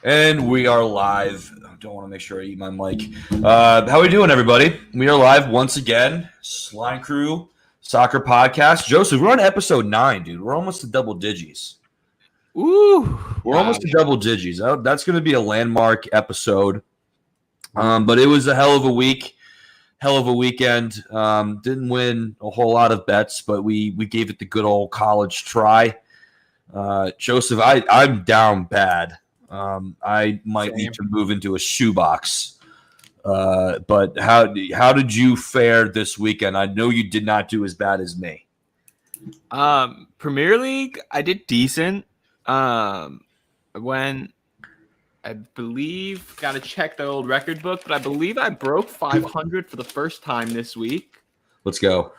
And we are live. I don't want to make sure I eat my mic. How are we doing, everybody? We are live once again. Slime Crew Soccer Podcast. Joseph, we're on episode 9, dude. We're almost to double digits. Ooh. We're almost to double digits. That's going to be a landmark episode. But it was a hell of a week. Hell of a weekend. Didn't win a whole lot of bets, but we gave it the good old college try. Joseph, I'm down bad. I might need to move into a shoebox. But how did you fare this weekend? I know you did not do as bad as me. Premier League, I did decent. When I believe, got to check the old record book, but I believe I broke 500 for the first time this week. Let's go.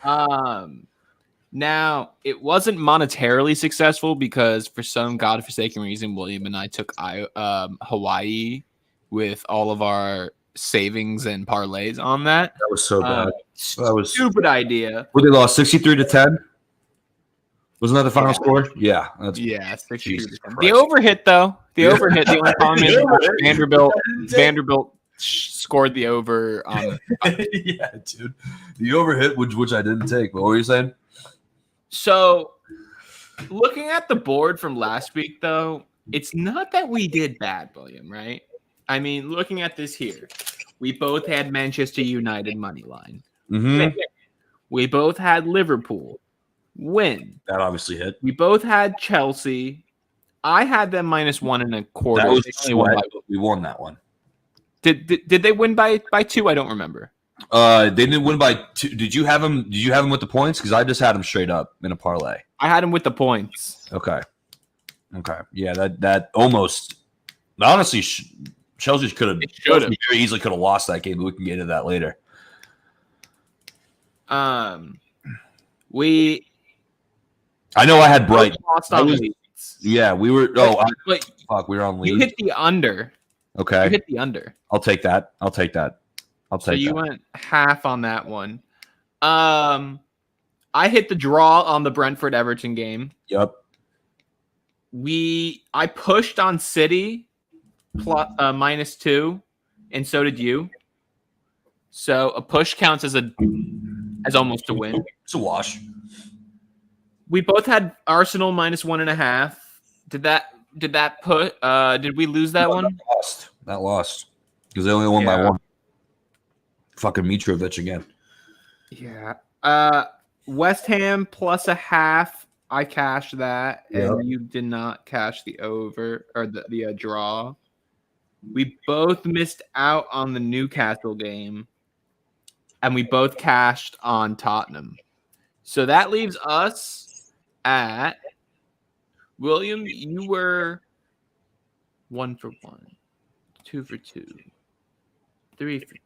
Now, it wasn't monetarily successful because for some godforsaken reason, William and I took Hawaii with all of our savings and parlays on that. That was so bad. That was stupid idea. Well, they lost 63-10. Wasn't that the final score? Yeah. 63 to 10. The overhit, though. The overhit. The only problem is Vanderbilt scored the over. Yeah, dude. The overhit, which I didn't take. What were you saying? So, looking at the board from last week, though, it's not that we did bad, William, right? I mean, looking at this here, we both had Manchester United money line. Mm-hmm. We both had Liverpool win. That obviously hit. We both had Chelsea. I had them -1.25. That was we won that one. Did they win by 2? I don't remember. They didn't win by 2. Did you have them with the points? Because I just had them straight up in a parlay. I had them with the points. Okay. Yeah, that almost. Honestly, Chelsea very easily could have lost that game, but we can get into that later. I know I had Bright. Lost on Leeds. Yeah, we were. We were on Leeds. You hit the under. Okay. You hit the under. I'll take that. So you went half on that one. I hit the draw on the Brentford Everton game. Yep. I pushed on City plus -2, and so did you. So a push counts as almost a win. It's a wash. We both had Arsenal -1.5. Did that put? Did we lose that one? That lost because they only won by 1. Fucking Mitrovic again. Yeah. West Ham +0.5. I cashed that, and you did not cash the over or the draw. We both missed out on the Newcastle game, and we both cashed on Tottenham. So that leaves us at William. You were 1 for 1, 2 for 2, 3 for 3.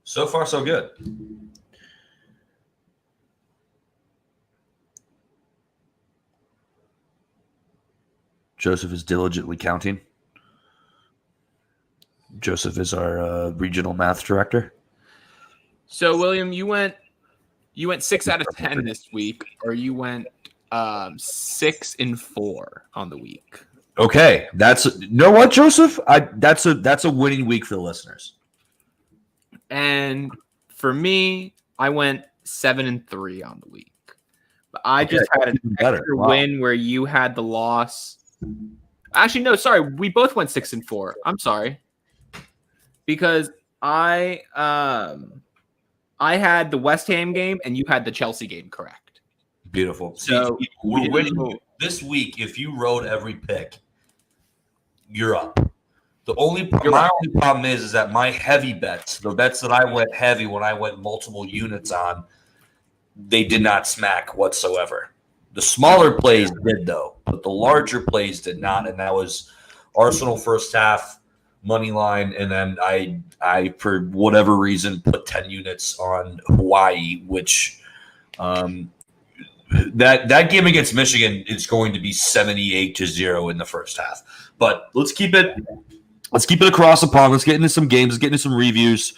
So far, so good. Joseph is diligently counting. Joseph is our regional math director. So, William, you went 6 out of 10 this week, or you went 6 and 4 on the week. Okay, you know what, Joseph? That's a winning week for the listeners. And for me, I went 7 and 3 on the week. But I just had an extra win where you had the loss. Actually, no, sorry. We both went 6 and 4. I'm sorry. Because I had the West Ham game and you had the Chelsea game correct. Beautiful. So we're winning this week. If you rode every pick, you're up. My only problem is that my heavy bets, the bets that I went heavy when I went multiple units on, they did not smack whatsoever. The smaller plays did, though, but the larger plays did not, and that was Arsenal first half, money line, and then I for whatever reason put 10 units on Hawaii, which that game against Michigan is going to be 78-0 in the first half. But let's keep it across the pond. Let's get into some games. Let's get into some reviews.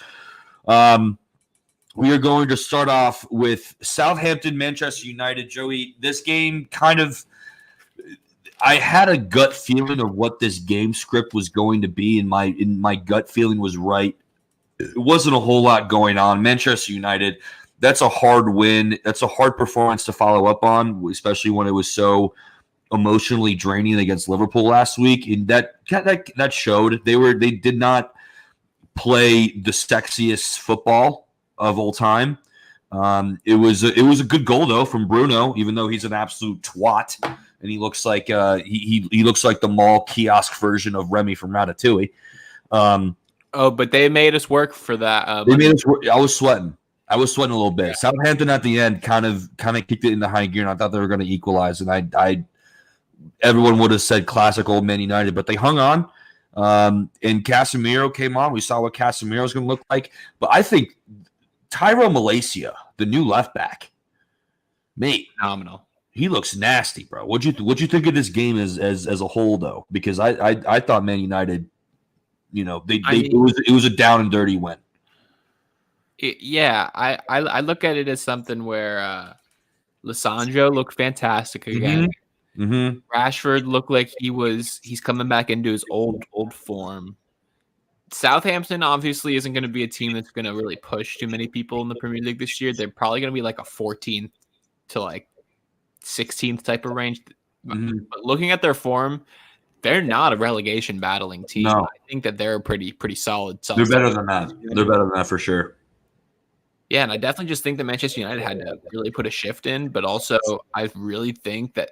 We are going to start off with Southampton, Manchester United. Joey, this game I had a gut feeling of what this game script was going to be, and my gut feeling was right. It wasn't a whole lot going on. Manchester United, that's a hard win. That's a hard performance to follow up on, especially when it was so emotionally draining against Liverpool last week. And that showed they did not play the sexiest football of all time. It was a good goal though from Bruno, even though he's an absolute twat and he looks like he looks like the mall kiosk version of Remy from Ratatouille. But they made us work for that. They made us work. I was sweating a little bit. Yeah. Southampton at the end kind of kicked it into high gear, and I thought they were going to equalize. And everyone would have said classic old Man United, but they hung on. And Casemiro came on. We saw what Casemiro was going to look like. But I think Tyrell Malacia, the new left back, mate, phenomenal. He looks nasty, bro. What'd you think of this game as a whole, though? Because I thought Man United, it was a down and dirty win. I look at it as something where Lissandro looked fantastic again. Mm-hmm. Rashford looked like he's coming back into his old form. Southampton obviously isn't going to be a team that's going to really push too many people in the Premier League this year. They're probably going to be like a 14th to like 16th type of range. Mm-hmm. But looking at their form, they're not a relegation battling team. No. I think that they're pretty solid. They're better than that. They're better than that for sure. Yeah, and I definitely just think that Manchester United had to really put a shift in, but also I really think that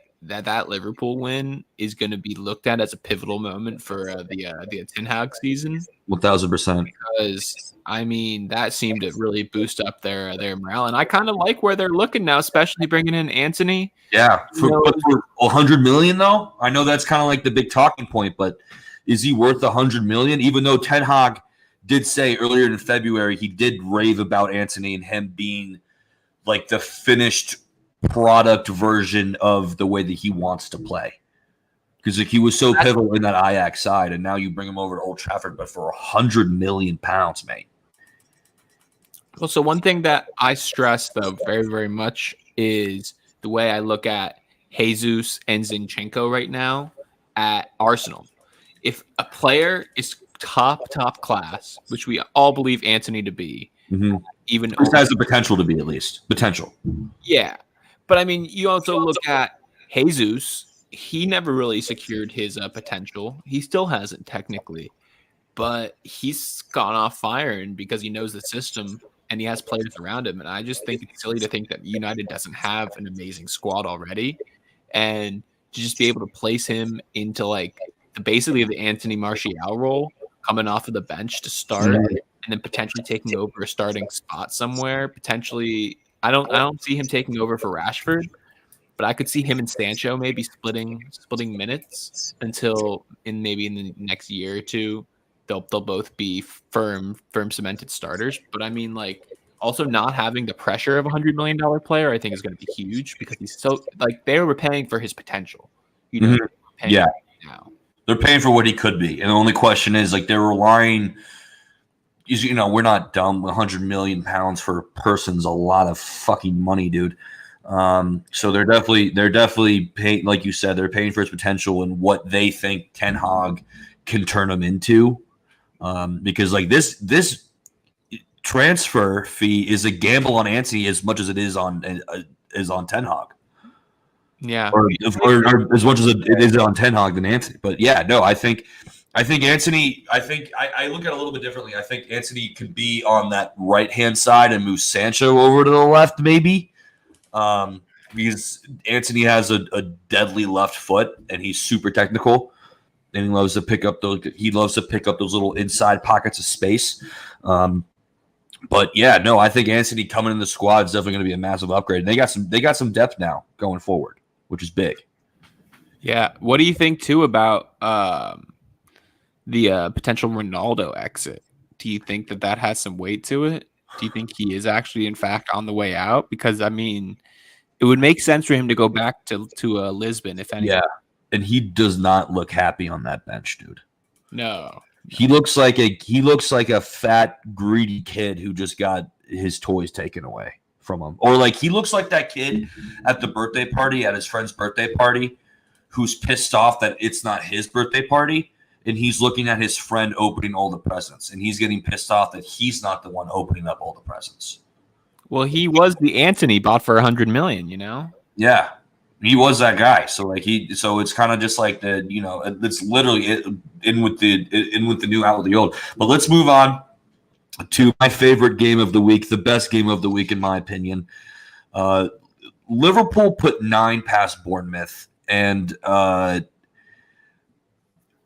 Liverpool win is going to be looked at as a pivotal moment for the Ten Hag season. 1,000%. Because I mean that seemed to really boost up their morale, and I kind of like where they're looking now, especially bringing in Antony. Yeah, for 100 million though. I know that's kind of like the big talking point, but is he worth 100 million? Even though Ten Hag did say earlier in February he did rave about Antony and him being like the finished product version of the way that he wants to play, because like, he was so pivotal in that Ajax side, and now you bring him over to Old Trafford, but for 100 million pounds, mate. Well, so one thing that I stress though very, very much is the way I look at Jesus and Zinchenko right now at Arsenal. If a player is top class, which we all believe Antony to be, even has the potential to be, at least potential. Yeah. But I mean, you also look at Jesus. He never really secured his potential. He still hasn't technically, but he's gone off firing because he knows the system and he has players around him. And I just think it's silly to think that United doesn't have an amazing squad already, and to just be able to place him into like basically the Anthony Martial role, coming off of the bench to start, and then potentially taking over a starting spot somewhere. Potentially, I don't see him taking over for Rashford, but I could see him and Sancho maybe splitting minutes until maybe in the next year or two they'll both be firm cemented starters. But I mean, like, also not having the pressure of $100 million player, I think is going to be huge, because he's so like they were paying for his potential. Yeah. Now. They're paying for what he could be. And the only question is, like, they're relying, we're not dumb. 100 million pounds for a person's a lot of fucking money, dude. So they're definitely paying, like you said, they're paying for his potential and what they think Ten Hag can turn him into. Because like this transfer fee is a gamble on Antony as much as it is on Ten Hag. Yeah, or as much as it is on Ten Hag than Antony. But yeah, no, I think Antony. I look at it a little bit differently. I think Antony could be on that right hand side and move Sancho over to the left, maybe, because Antony has a deadly left foot and he's super technical, and he loves to pick up those little inside pockets of space. But yeah, no, I think Antony coming in the squad is definitely going to be a massive upgrade. And they got some depth now going forward, which is big. Yeah. What do you think too about the potential Ronaldo exit? Do you think that has some weight to it? Do you think he is actually, in fact, on the way out? Because I mean, it would make sense for him to go back to Lisbon, if anything. Yeah, and he does not look happy on that bench, dude. No. He looks like a fat, greedy kid who just got his toys taken away from him. Or like he looks like that kid at the birthday party, at his friend's birthday party, who's pissed off that it's not his birthday party, and he's looking at his friend opening all the presents, and he's getting pissed off that he's not the one opening up all the presents. Well, he was the Antony bought for $100 million, you know? Yeah, he was that guy. So so it's kind of just like it's literally in with the new out with the old. But let's move on to my favorite game of the week, the best game of the week in my opinion. Liverpool put 9 past Bournemouth, and all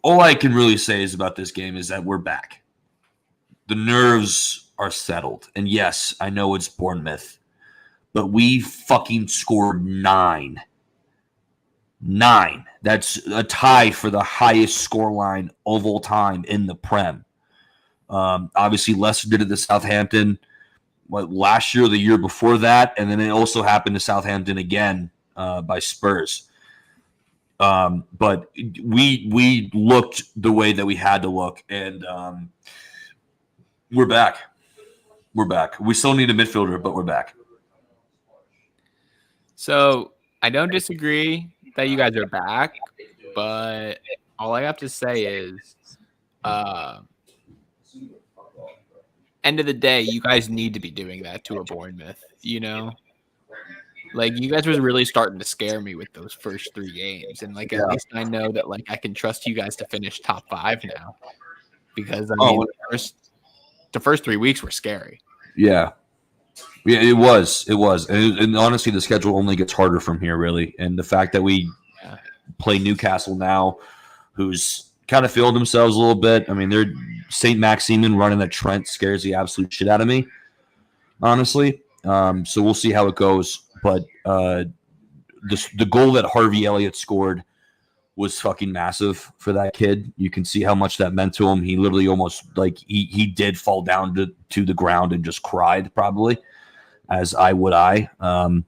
I can really say is about this game is that we're back. The nerves are settled, and yes, I know it's Bournemouth, but we fucking scored 9. 9. That's a tie for the highest scoreline of all time in the Prem. Obviously, Leicester did it to Southampton last year or the year before that, and then it also happened to Southampton again by Spurs. But we looked the way that we had to look, and we're back. We're back. We still need a midfielder, but we're back. So I don't disagree that you guys are back, but all I have to say is end of the day, you guys need to be doing that to a Bournemouth, you know? Like, you guys was really starting to scare me with those first 3 games. And, like, at least I know that, like, I can trust you guys to finish top 5 now. Because, I mean, the first 3 weeks were scary. Yeah. Yeah, it was. It was. And honestly, the schedule only gets harder from here, really. And the fact that we play Newcastle now, who's kind of failed themselves a little bit. I mean, they're St. Maximin running at Trent scares the absolute shit out of me, honestly. So we'll see how it goes. But the goal that Harvey Elliott scored was fucking massive for that kid. You can see how much that meant to him. He literally almost he did fall down to the ground and just cried, probably, as I would. But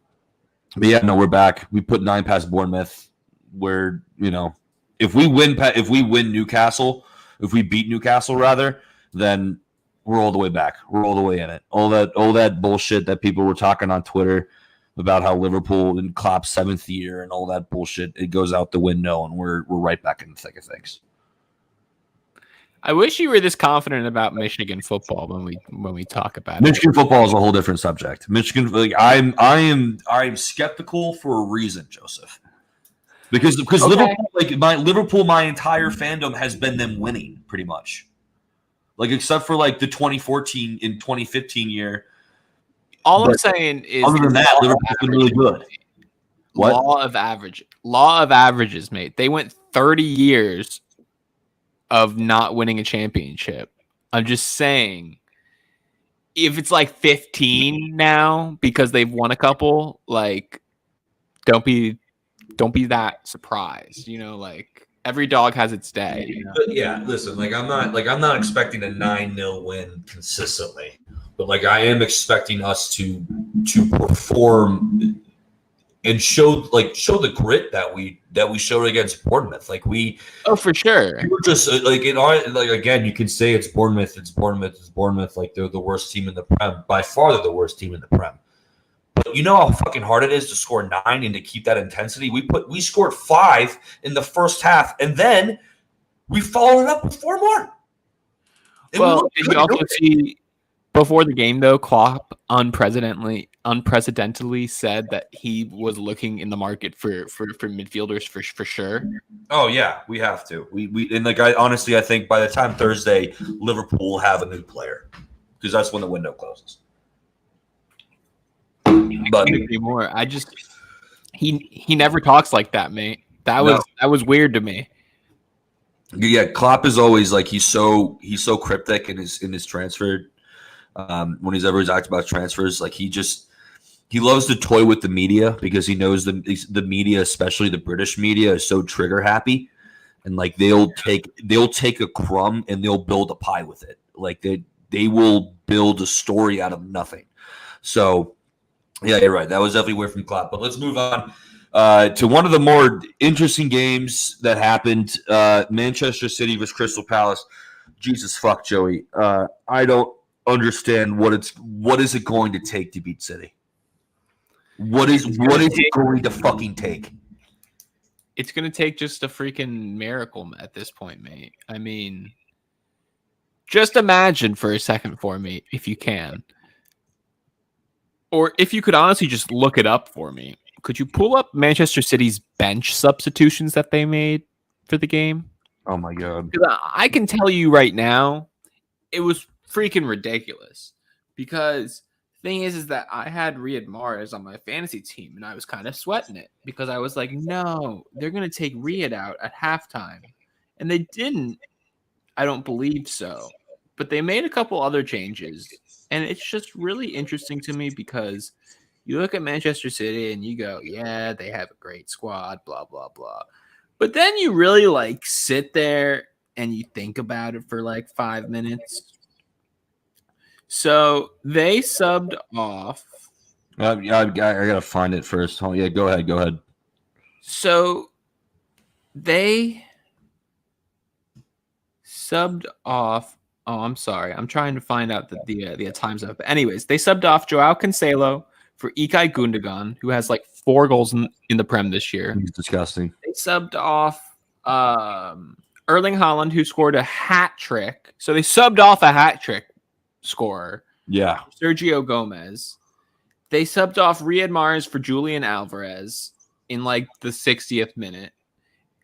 yeah, no, we're back. We put 9 past Bournemouth. Where if we win Newcastle, if we beat Newcastle rather, then we're all the way back. We're all the way in it. All that bullshit that people were talking on Twitter about how Liverpool in Klopp's 7th year and all that bullshit, it goes out the window, and we're right back in the thick of things. I wish you were this confident about Michigan football when we talk about Michigan football is a whole different subject. Michigan, I am skeptical for a reason, Joseph. Because Liverpool, my entire fandom has been them winning pretty much. Like, except for like the 2014 and 2015 year. All I'm saying is, other than that, Liverpool's been really good. What? Law of averages, mate. They went 30 years of not winning a championship. I'm just saying, if it's like 15 now because they've won a couple, like, don't be that surprised. Like, every dog has its day. But yeah, listen, I'm not expecting a 9-0 win consistently. But like, I am expecting us to perform and show the grit that we showed against Bournemouth. Like, for sure. We were just again, you can say it's Bournemouth. Like, they're the worst team in the Prem. By far, they're the worst team in the Prem. But you know how fucking hard it is to score 9 and to keep that intensity. We scored 5 in the first half, and then we followed it up with 4 more. Did you also see? Before the game, though, Klopp unprecedentedly said that he was looking in the market for midfielders for sure. Oh yeah, we have to. I think by the time Thursday, Liverpool will have a new player because that's when the window closes. But more, he never talks like that, mate. That was weird to me. Yeah, Klopp is always like he's so cryptic in his transfer. When he's talked about transfers, like he loves to toy with the media because he knows the media, especially the British media, is so trigger happy, and like they'll take a crumb and they'll build a pie with it. Like they will build a story out of nothing. So yeah, you're right. That was definitely weird from Klopp. But let's move on to one of the more interesting games that happened. Manchester City versus Crystal Palace. Jesus fuck, Joey. I don't understand what is it going to take to beat City? What is it going to fucking take? it's going to take just a freaking miracle at this point, mate. I mean, just imagine for a second for me, if you can. Or if you could honestly just look it up for me. Could you pull up Manchester City's bench substitutions that they made for the game? Oh my god. I can tell you right now, it was freaking ridiculous. Because the thing is that I had Riyad Mahrez on my fantasy team, and I was kind of sweating it because I was like, no, they're going to take Riyad out at halftime. And they didn't. I don't believe so. But they made a couple other changes. And it's just really interesting to me because you look at Manchester City and you go, yeah, they have a great squad, blah, blah, blah. But then you really like sit there and you think about it for like 5 minutes. So they subbed off. I gotta find it first. Oh yeah, go ahead. So they subbed off. Oh, I'm sorry. I'm trying to find out the times up. Anyways, they subbed off Joao Cancelo for Ilkay Gundogan, who has like 4 goals in the Prem this year. He's disgusting. They subbed off Erling Haaland, who scored a hat trick. So they subbed off a hat trick scorer. Yeah. Sergio Gomez. They subbed off Riyad Mahrez for Julian Alvarez in like the 60th minute.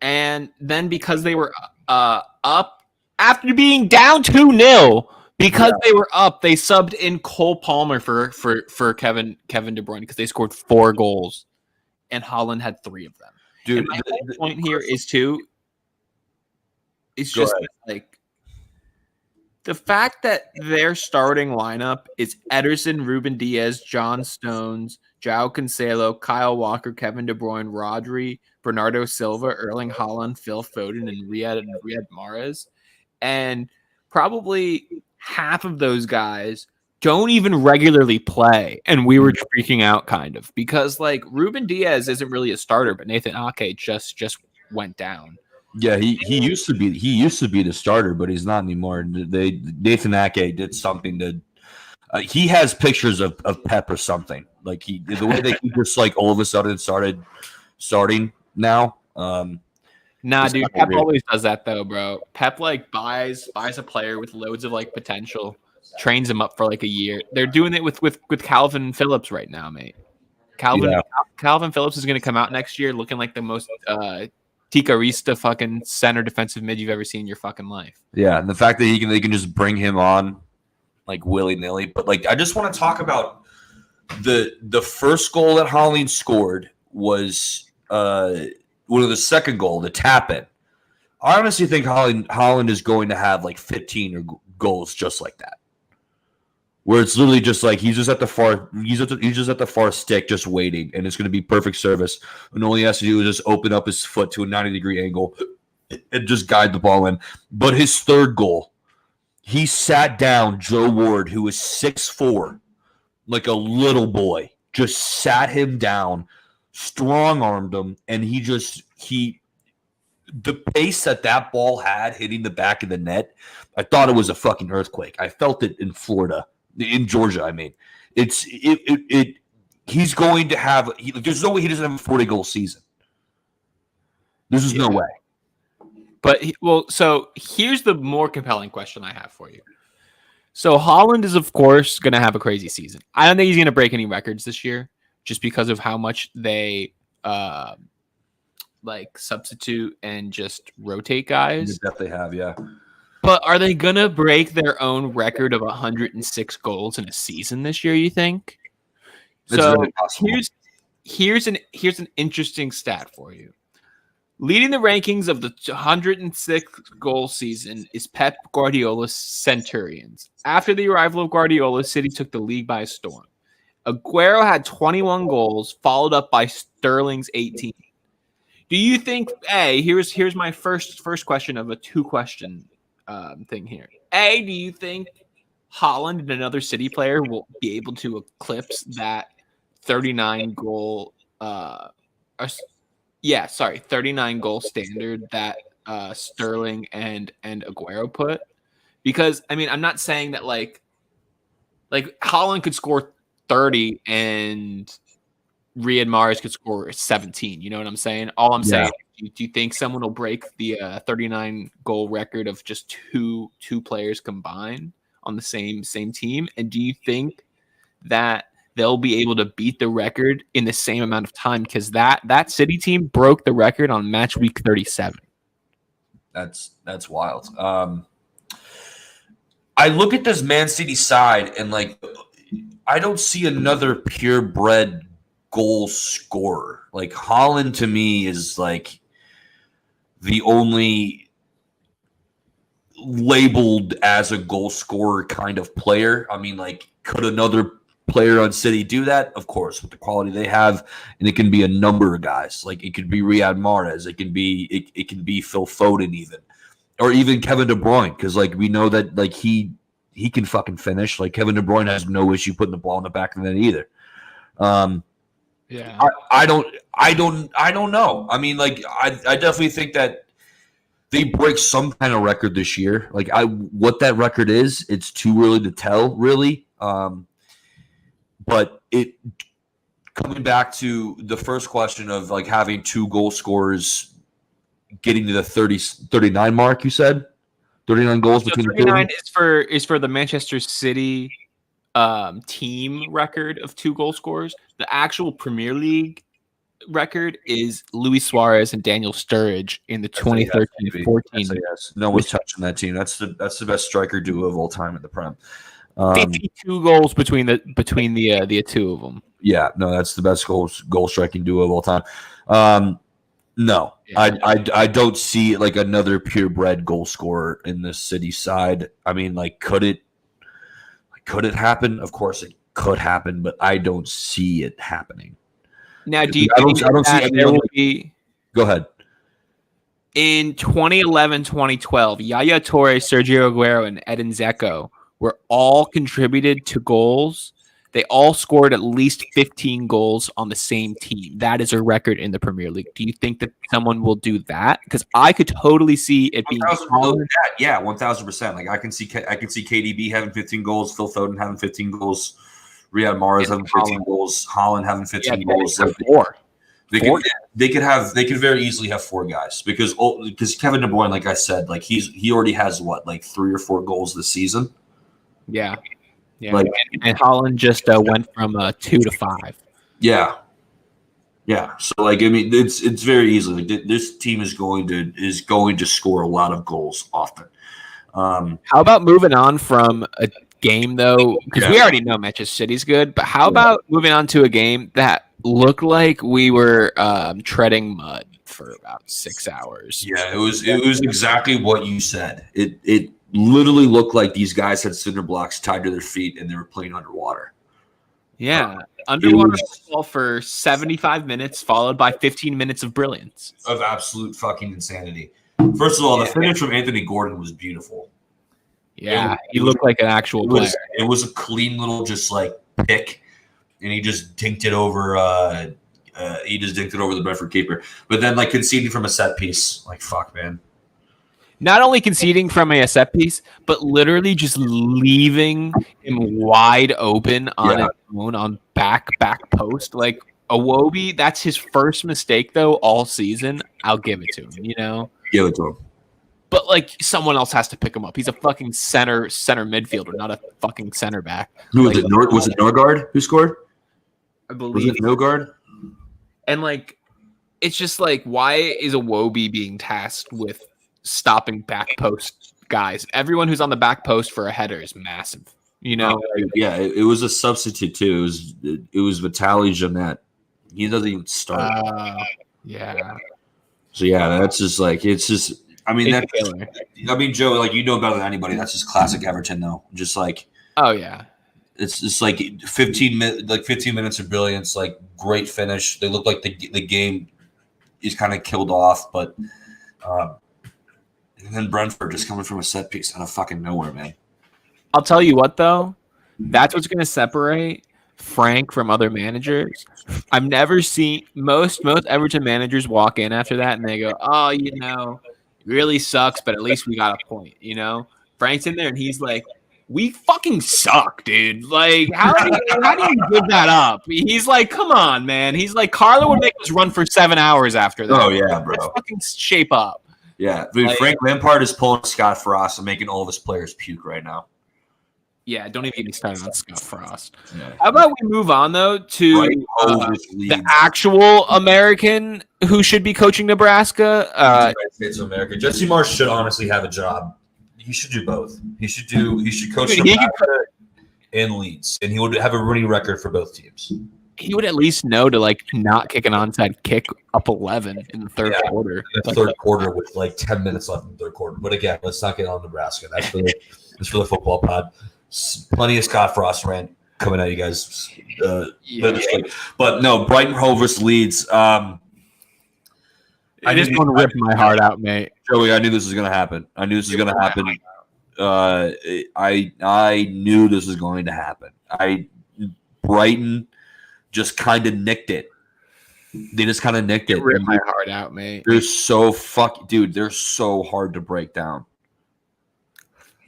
And then because they were up after being down 2-0, because they were up, they subbed in Cole Palmer for Kevin De Bruyne because they scored 4 goals and Haaland had 3 of them. Dude, and my whole point here is it's Go just ahead. like the fact that their starting lineup is Ederson, Ruben Diaz, John Stones, Joao Cancelo, Kyle Walker, Kevin De Bruyne, Rodri, Bernardo Silva, Erling Haaland, Phil Foden, and Riyad Mahrez. And probably half of those guys don't even regularly play. And we were freaking out kind of because like Ruben Diaz isn't really a starter, but Nathan Ake just went down. Yeah, he used to be the starter, but he's not anymore. Nathan Ake did something to. He has pictures of Pep or something. Like the way that he just like all of a sudden starting now. Nah, dude, Pep always does that though, bro. Pep like buys a player with loads of like potential, trains him up for like a year. They're doing it with Calvin Phillips right now, mate. Calvin Phillips is going to come out next year looking like the most Ticarista fucking center defensive mid you've ever seen in your fucking life. Yeah, and the fact that they can just bring him on like willy-nilly. But like I just want to talk about the first goal that Haaland scored was the second goal, the tap in. I honestly think Haaland is going to have like 15 goals just like that. Where it's literally just like he's just at the far stick, just waiting, and it's going to be perfect service. And all he has to do is just open up his foot to a 90-degree angle and just guide the ball in. But his third goal, he sat down Joe Ward, who was 6'4", like a little boy, just sat him down, strong-armed him, and the pace that ball had hitting the back of the net, I thought it was a fucking earthquake. I felt it in Florida. In Georgia, I mean, he's going to have. There's no way he doesn't have a 40-goal season. There's just no way. But so here's the more compelling question I have for you. So Haaland is of course going to have a crazy season. I don't think he's going to break any records this year, just because of how much they like substitute and just rotate guys. They definitely have, yeah. But are they going to break their own record of 106 goals in a season this year, you think? It's So very possible. here's an interesting stat for you. Leading the rankings of the 106 goal season is Pep Guardiola's Centurions. After the arrival of Guardiola, City took the league by storm. Aguero had 21 goals, followed up by Sterling's 18. Do you think, here's my first question of a 2-question thing here. Do you think Haaland and another City player will be able to eclipse that 39 goal 39 goal standard that Sterling and Aguero put? Because I mean, I'm not saying that like Haaland could score 30 and Riyad Mahrez could score 17. You know what I'm saying? All I'm saying, do you think someone will break the 39 goal record of just two players combined on the same team? And do you think that they'll be able to beat the record in the same amount of time? Because that City team broke the record on match week 37. That's wild. I look at this Man City side and like I don't see another purebred goal scorer. Like Haaland to me is like the only labeled as a goal scorer kind of player. I mean, like, could another player on City do that? Of course, with the quality they have, and it can be a number of guys. Like it could be Riyad Mahrez, it can be Phil Foden, even, or even Kevin De Bruyne, because like we know that like he can fucking finish. Like Kevin De Bruyne has no issue putting the ball in the back of the net either. Yeah, I don't know. I mean, like I definitely think that they break some kind of record this year. Like what that record is, it's too early to tell, really. But it coming back to the first question of like having two goal scorers getting to the 39 mark, you said 39 goals between the two. 39 is for the Manchester City team record of 2 goal scorers. The actual Premier League record is Luis Suarez and Daniel Sturridge in the 2013-14. No one's touching that team. That's the best striker duo of all time in the Prem. 52 goals between the two of them. Yeah, no, that's the best goal striking duo of all time. No, yeah. I don't see like another purebred goal scorer in the City side. I mean, like, could it happen? Of course, it could happen, but I don't see it happening. Now, do you think that there will be? Go ahead. In 2011-2012, Yaya Toure, Sergio Aguero, and Edin Dzeko were all contributed to goals. They all scored at least 15 goals on the same team. That is a record in the Premier League. Do you think that someone will do that? Because I could totally see it being. Yeah, 1,000%. Like I can see KDB having 15 goals, Phil Foden having 15 goals, Riyad Mahrez having 15 goals, Haaland having 15 goals. Like, They could very easily have 4 guys because Kevin De Bruyne, like I said, like he already has like 3 or 4 goals this season. Yeah. Like, and Haaland just went from 2 to 5. Yeah. So like I mean, it's very easily like, this team is going to score a lot of goals often. How about moving on from a game though? Because we already know Manchester City's good, but how about moving on to a game that looked like we were treading mud for about 6 hours? Yeah, it was exactly what you said. It literally looked like these guys had cinder blocks tied to their feet and they were playing underwater. Yeah, underwater football for 75 minutes, followed by 15 minutes of brilliance. Of absolute fucking insanity. First of all, the finish from Anthony Gordon was beautiful. Yeah, he looked like an actual player. It was a clean little just like pick, and he just dinked it over. The Brentford keeper, but then like conceding from a set piece, like fuck, man. Not only conceding from a set piece, but literally just leaving him wide open on his own on back post. Like Iwobi, that's his first mistake though all season. I'll give it to him. You know, give it to him. But like someone else has to pick him up. He's a fucking center midfielder, not a fucking center back. Who was it? Was it Norgard who scored? I believe. Was it Norgard? And like, it's just like, why is Iwobi being tasked with stopping back post guys? Everyone who's on the back post for a header is massive. You know? Yeah, it was a substitute too. It was Vitaly Janette. He doesn't even start. Yeah. So yeah, that's just like it's just. I mean, Joe, like you know better than anybody. That's just classic Everton, though. Just like, oh yeah, it's just like 15 minutes of brilliance, like great finish. They look like the game is kind of killed off, but and then Brentford just coming from a set piece out of fucking nowhere, man. I'll tell you what, though, that's what's going to separate Frank from other managers. I've never seen most Everton managers walk in after that and they go, "Oh, you know, really sucks, but at least we got a point." You know, Frank's in there and he's like, we fucking suck, dude. Like, how do you give that up? He's like, come on, man. He's like, Carlo would make us run for 7 hours after that. Oh yeah, bro. Let's fucking shape up. Yeah, dude. Like- Frank Lampard is pulling Scott Frost and making all of his players puke right now. Yeah, don't even get me started on Scott Frost. Yeah. How about we move on though to Right over the Leeds. actual American who should be coaching Nebraska? United States of America. Jesse Marsh should honestly have a job. He should do both. He should coach Dude, he Nebraska and Leeds, and he would have a winning record for both teams. he would at least know to like not kick an onside kick up 11 in the third Yeah. quarter. In the third quarter with like 10 minutes left in the third quarter. But again, let's not get on Nebraska. That's for the football pod. Plenty of Scott Frost rant coming at you guys. But no, Brighton Hove versus Leeds. I just want to rip my heart out, mate. Joey, I knew this was going to happen. I knew this was going to happen. I knew this was going to happen. Brighton just kind of nicked it. They just kind of nicked it. Rip my heart out, mate. They're so dude. They're so hard to break down.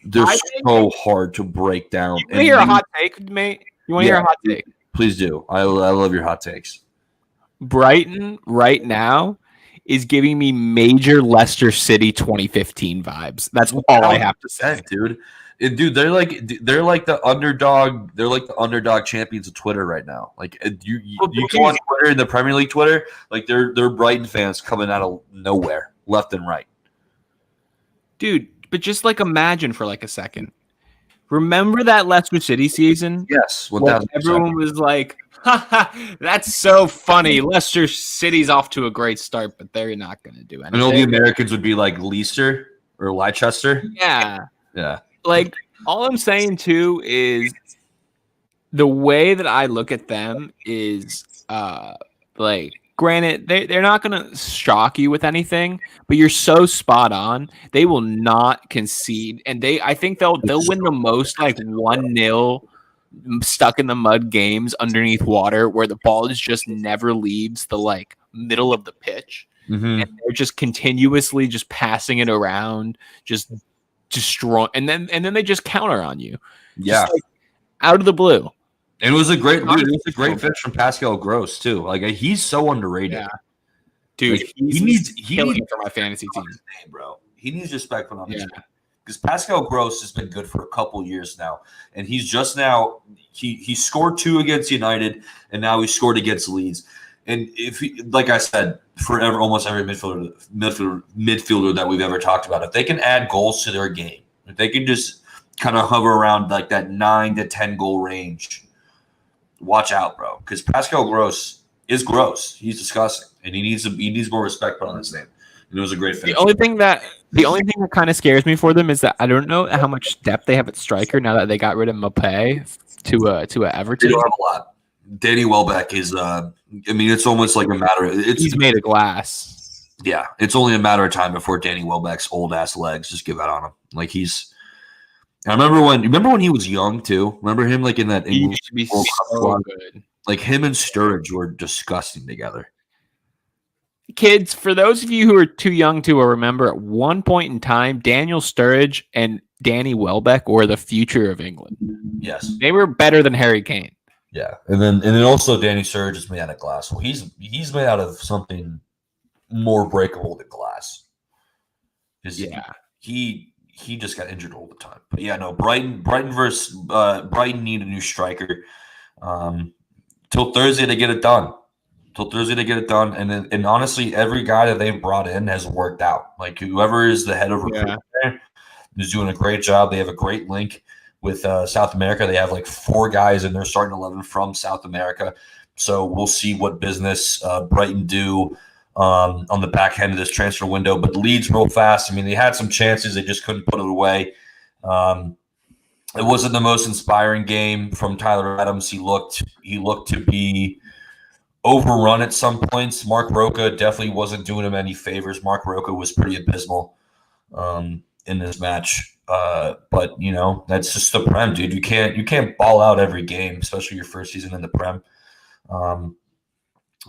They're so hard to break down. You want to hear a hot take, mate? You want to hear a hot take? Please do. I love your hot takes. Brighton right now is giving me major Leicester City 2015 vibes. That's all I have to say, dude. Dude, they're like the underdog. They're like the underdog champions of Twitter right now. Like you go on Twitter in the Premier League Twitter, like they're Brighton fans coming out of nowhere, left and right. Dude, but just like imagine for like a second. Remember that Leicester City season? Yes, everyone was like, that's so funny. Leicester City's off to a great start, but they're not going to do anything. And all the Americans would be like Leicester or Leicester. Yeah. Yeah. Like, all I'm saying, too, is the way that I look at them is, like, granted, they're not going to shock you with anything, but you're so spot on. They will not concede. And I think they'll win the most, like, 1-0 stuck in the mud games underneath water where the ball just never leaves the like middle of the pitch. Mm-hmm. And they're just continuously just passing it around, just destroy, and then they just counter on you. Yeah, just, like, out of the blue. And it was a great finish from Pascal Gross too. Like he's so underrated. Yeah. Dude, like, he needs for my fantasy team, bro. He needs respect from his team. Because Pascal Gross has been good for a couple years now, and he's just now he scored 2 against United, and now he scored against Leeds. And if he, like I said, almost every midfielder that we've ever talked about, if they can add goals to their game, if they can just kind of hover around like that 9 to 10 goal range, watch out, bro. Because Pascal Gross is gross. He's disgusting, and he needs more respect put on his name. And it was a great finish. The only thing that kind of scares me for them is that I don't know how much depth they have at striker now that they got rid of Mbappé to Everton. They don't have a lot. Danny Welbeck is. I mean, it's almost like a matter. He's made of glass. Yeah, it's only a matter of time before Danny Welbeck's old ass legs just give out on him. Like he's. I remember when he was young too. Remember him like in that He used to be so good. Like him and Sturridge were disgusting together. Kids, for those of you who are too young to remember, at one point in time, Daniel Sturridge and Danny Welbeck were the future of England. Yes, they were better than Harry Kane. Yeah, and then also Danny Sturridge is made out of glass. Well, he's made out of something more breakable than glass. Yeah, he just got injured all the time. But yeah, no, Brighton need a new striker. Till Thursday to get it done. And honestly, every guy that they've brought in has worked out. Like whoever is the head of recruitment there is doing a great job. They have a great link with South America. They have like 4 guys in their starting 11 from South America. So we'll see what business Brighton do on the back end of this transfer window. But Leeds real fast. I mean, they had some chances. They just couldn't put it away. It wasn't the most inspiring game from Tyler Adams. He looked to be overrun at some points. Mark Roca definitely wasn't doing him any favors. Mark Roca was pretty abysmal in this match. But you know, that's just the Prem, dude. You can't ball out every game, especially your first season in the Prem.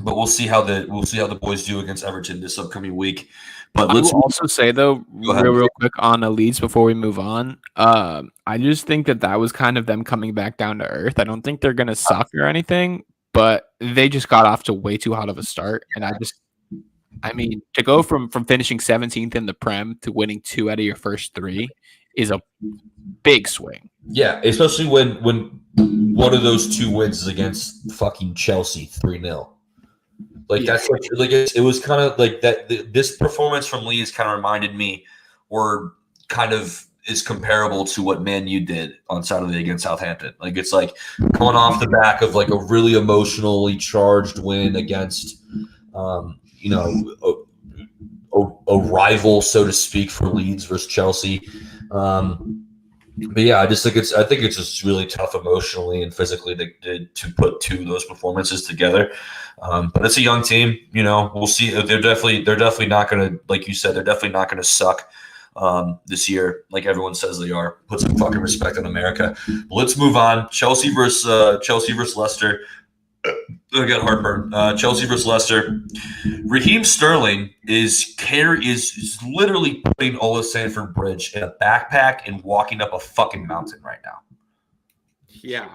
But we'll see how the boys do against Everton this upcoming week. But I let's will also say though, Go ahead. real quick on the Leeds before we move on. I just think that was kind of them coming back down to earth. I don't think they're gonna suck or anything, but they just got off to way too hot of a start. And I mean, to go from finishing 17th in the Prem to winning 2 out of your first 3 is a big swing. Yeah, especially when one of those 2 wins is against fucking Chelsea 3-0. Like that's like it was kind of like that. This performance from Leeds kind of reminded me, or kind of is comparable to what Man U did on Saturday against Southampton. Like it's like coming off the back of like a really emotionally charged win against, you know, a rival, so to speak, for Leeds versus Chelsea. But yeah, I think it's just really tough emotionally and physically to put 2 of those performances together. But it's a young team, you know. We'll see. They're definitely not going to, like you said, they're definitely not going to suck this year, like everyone says they are. Put some fucking respect on America. But let's move on. Chelsea versus Leicester. I got heartburn. Chelsea versus Leicester. Raheem Sterling is literally putting Ola Sanford Bridge in a backpack and walking up a fucking mountain right now. Yeah.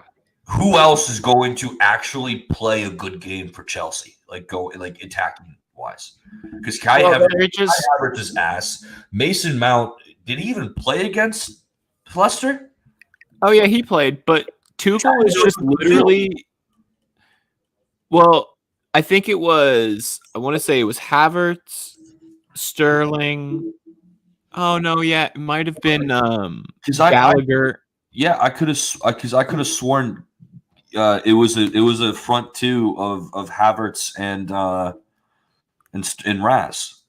Who else is going to actually play a good game for Chelsea? Like attacking wise, because Kai Havertz is ass. Mason Mount, did he even play against Leicester? Oh yeah, he played, but Tuchel is just literally. Well, I think it was. I want to say it was Havertz, Sterling. Oh no, yeah, it might have been Gallagher. I could have sworn it was a front 2 of Havertz and Raz.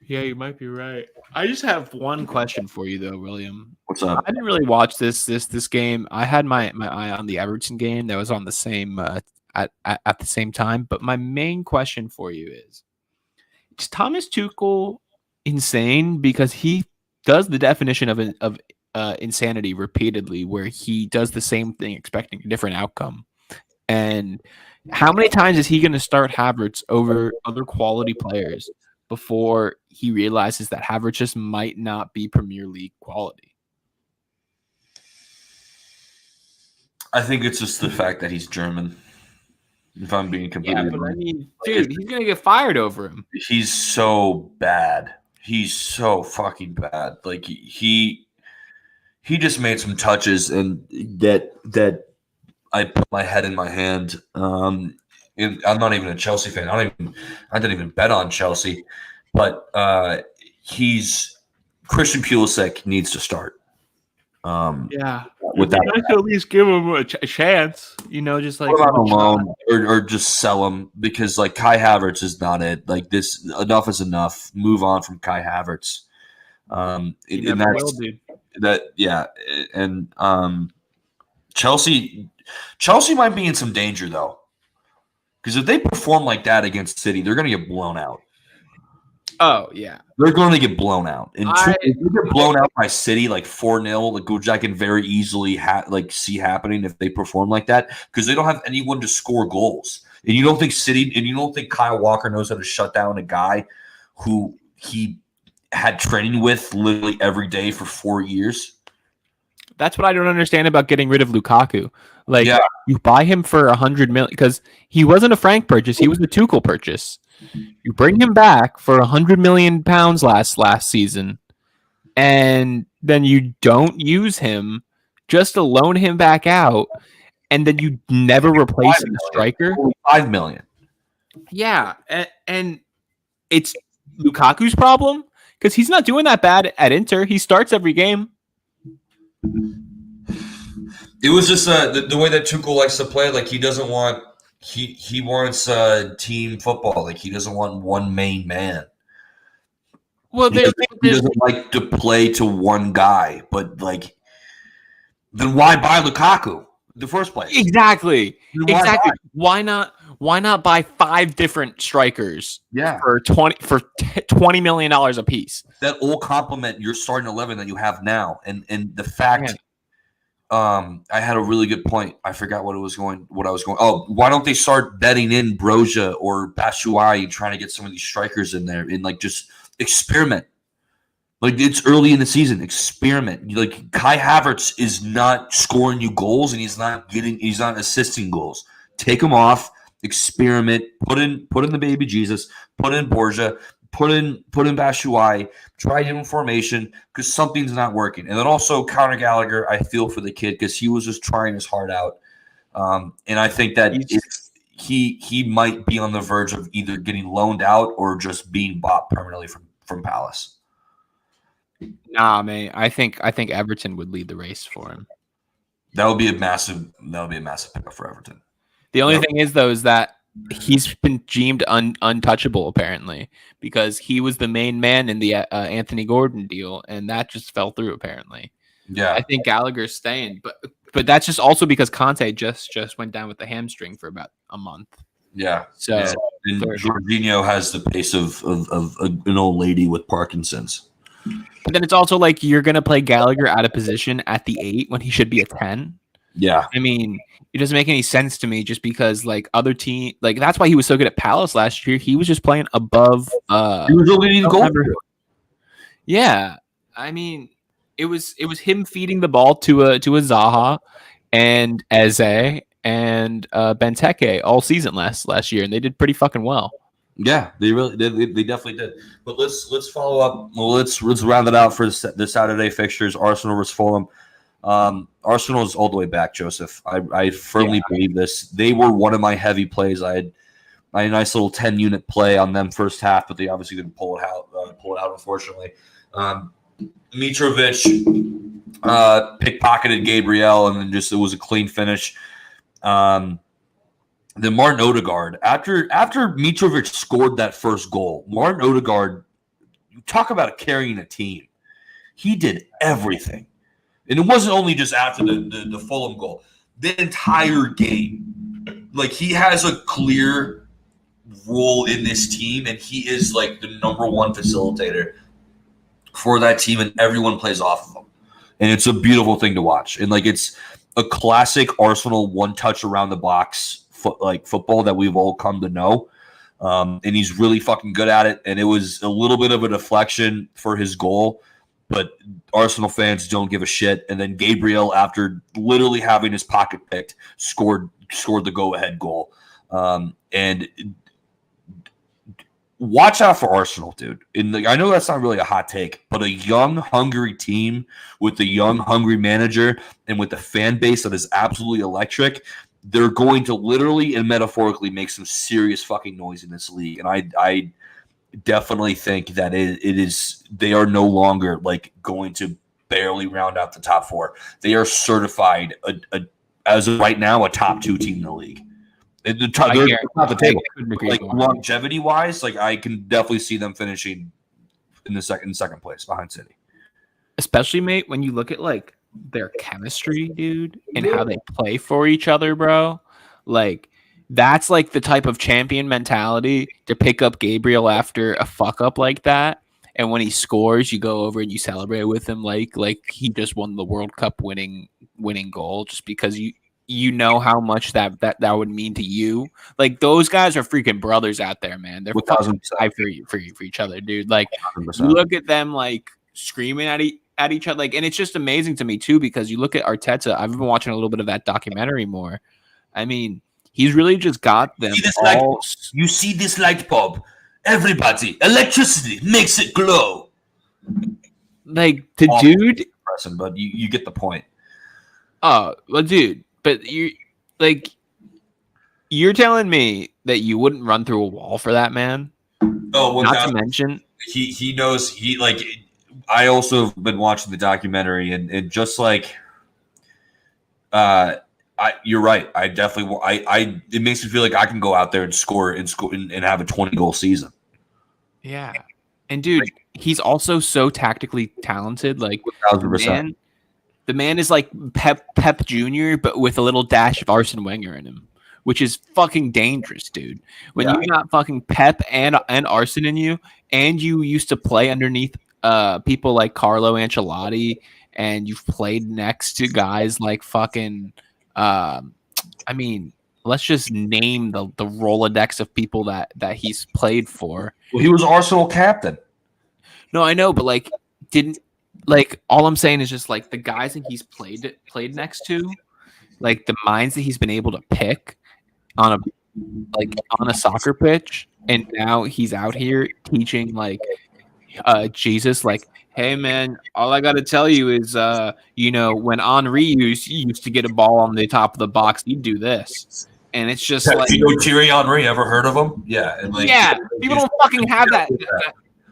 Yeah, you might be right. I just have one question for you though, William. What's up? I didn't really watch this game. I had my eye on the Everton game that was on the same at the same time. But my main question for you is Thomas Tuchel insane? Because he does the definition of insanity repeatedly, where he does the same thing expecting a different outcome. And how many times is he going to start Havertz over other quality players before he realizes that Havertz just might not be Premier League quality? I think it's just the fact that he's German. If I'm being completely honest. I mean, dude, he's gonna get fired over him. He's so bad. He's so fucking bad. Like he just made some touches, and that I put my head in my hand. I'm not even a Chelsea fan. I didn't even bet on Chelsea, but Christian Pulisic needs to start. With that, I could at least give him a chance. You know, just like alone or just sell him, because like Kai Havertz is not it. Like this, enough is enough. Move on from Kai Havertz. Chelsea might be in some danger though, because if they perform like that against City, they're going to get blown out. Oh yeah, they're going to get blown out. And if they get blown out by City like 4-0, which I can very easily see happening if they perform like that, because they don't have anyone to score goals. And you don't think Kyle Walker knows how to shut down a guy who he had training with literally every day for 4 years? That's what I don't understand about getting rid of Lukaku. You buy him for 100 million, because he wasn't a Frank purchase; he was a Tuchel purchase. You bring him back for 100 million pounds last season, and then you don't use him, just to loan him back out, and then you never replace the striker. 5 million. Yeah, and it's Lukaku's problem, because he's not doing that bad at Inter. He starts every game. It was just the way that Tuchel likes to play. Like he doesn't want. He wants team football. Like he doesn't want one main man. Well, he doesn't like to play to one guy. But then why buy Lukaku in the first place? Exactly. Why not buy 5 different strikers? Yeah. For $20 million a piece. That all complement your starting 11 that you have now, and the fact. I had a really good point. I forgot what I was going. Oh, why don't they start betting in Broja or Batshuayi and trying to get some of these strikers in there and like just experiment? Like it's early in the season, experiment. Like Kai Havertz is not scoring you goals and he's not assisting goals. Take him off, experiment, put in the baby Jesus, put in Borja, put in Batshuayi, try different formation because something's not working. And then also Conor Gallagher, I feel for the kid because he was just trying his heart out. And I think that he might be on the verge of either getting loaned out or just being bought permanently from Palace. Nah, man. I think Everton would lead the race for him. That would be a massive pickup for Everton. The only thing is though is that he's been deemed untouchable apparently because he was the main man in the Anthony Gordon deal, and that just fell through apparently. Yeah, I think Gallagher's staying, but that's just also because Conte just went down with the hamstring for about a month. Yeah. So and Jorginho has the pace of an old lady with Parkinson's. But then it's also like you're gonna play Gallagher out of position at the 8 when he should be a 10. Yeah. I mean, it doesn't make any sense to me just because like other team, like that's why he was so good at Palace last year. He was just playing above. He was the leading goal. Yeah, I mean, it was him feeding the ball to a Zaha and Eze and Benteke all season last year, and they did pretty fucking well. Yeah, they definitely did. But let's follow up. Well, let's round it out for the Saturday fixtures. Arsenal versus Fulham. Arsenal is all the way back, Joseph. I firmly believe this. They were one of my heavy plays. I had a nice little 10-unit play on them first half, but they obviously didn't pull it out. Unfortunately. Mitrovic pickpocketed Gabriel, and then it was a clean finish. Then Martin Odegaard, after Mitrovic scored that first goal, Martin Odegaard, you talk about carrying a team. He did everything. And it wasn't only just after the Fulham goal. The entire game. Like, he has a clear role in this team, and he is, like, the number one facilitator for that team, and everyone plays off of him. And it's a beautiful thing to watch. And, like, it's a classic Arsenal one-touch around the box football that we've all come to know. And he's really fucking good at it. And it was a little bit of a deflection for his goal, but Arsenal fans don't give a shit. And then Gabriel, after literally having his pocket picked, scored the go-ahead goal. And watch out for Arsenal, dude. I know that's not really a hot take, but a young, hungry team with a young, hungry manager and with a fan base that is absolutely electric, they're going to literally and metaphorically make some serious fucking noise in this league. And I definitely think that they are no longer like going to barely round out the top 4. They are certified as of right now a top 2 team in the league. They're top of the table. Like longevity wise, like I can definitely see them finishing in the second place behind City. Especially, mate, when you look at like their chemistry, dude, and how they play for each other, bro. Like that's like the type of champion mentality to pick up Gabriel after a fuck up like that. And when he scores, you go over and you celebrate with him like he just won the World Cup winning goal, just because you know how much that would mean to you. Like those guys are freaking brothers out there, man. They're fucking die for each other, dude. Like 100%. You look at them like screaming at each other, like, and it's just amazing to me too because you look at Arteta. I've been watching a little bit of that documentary more. I mean, he's really just got them. You see this light bulb? Everybody, electricity makes it glow. Like the dude, but you get the point. Oh, well, dude. But you're telling me that you wouldn't run through a wall for that man? Oh, well, not to mention he knows he like. I also have been watching the documentary and just like, you're right. I definitely it makes me feel like I can go out there and score and have a 20-goal season. Yeah, and dude, he's also so tactically talented. Like 1,000%. The man is like Pep Jr., but with a little dash of Arsene Wenger in him, which is fucking dangerous, dude. When you got fucking Pep and Arsene in you, and you used to play underneath people like Carlo Ancelotti and you've played next to guys like fucking, I mean, let's just name the Rolodex of people that he's played for. Well, he was Arsenal captain. No, I know, but like, all I'm saying is just like the guys that he's played next to, like the minds that he's been able to pick on a soccer pitch, and now he's out here teaching like Jesus, like, hey man, all I gotta tell you is when Henri used to get a ball on the top of the box, he'd do this. And it's just like, Thierry Henry, ever heard of him? Yeah, and like, yeah, people don't fucking have that.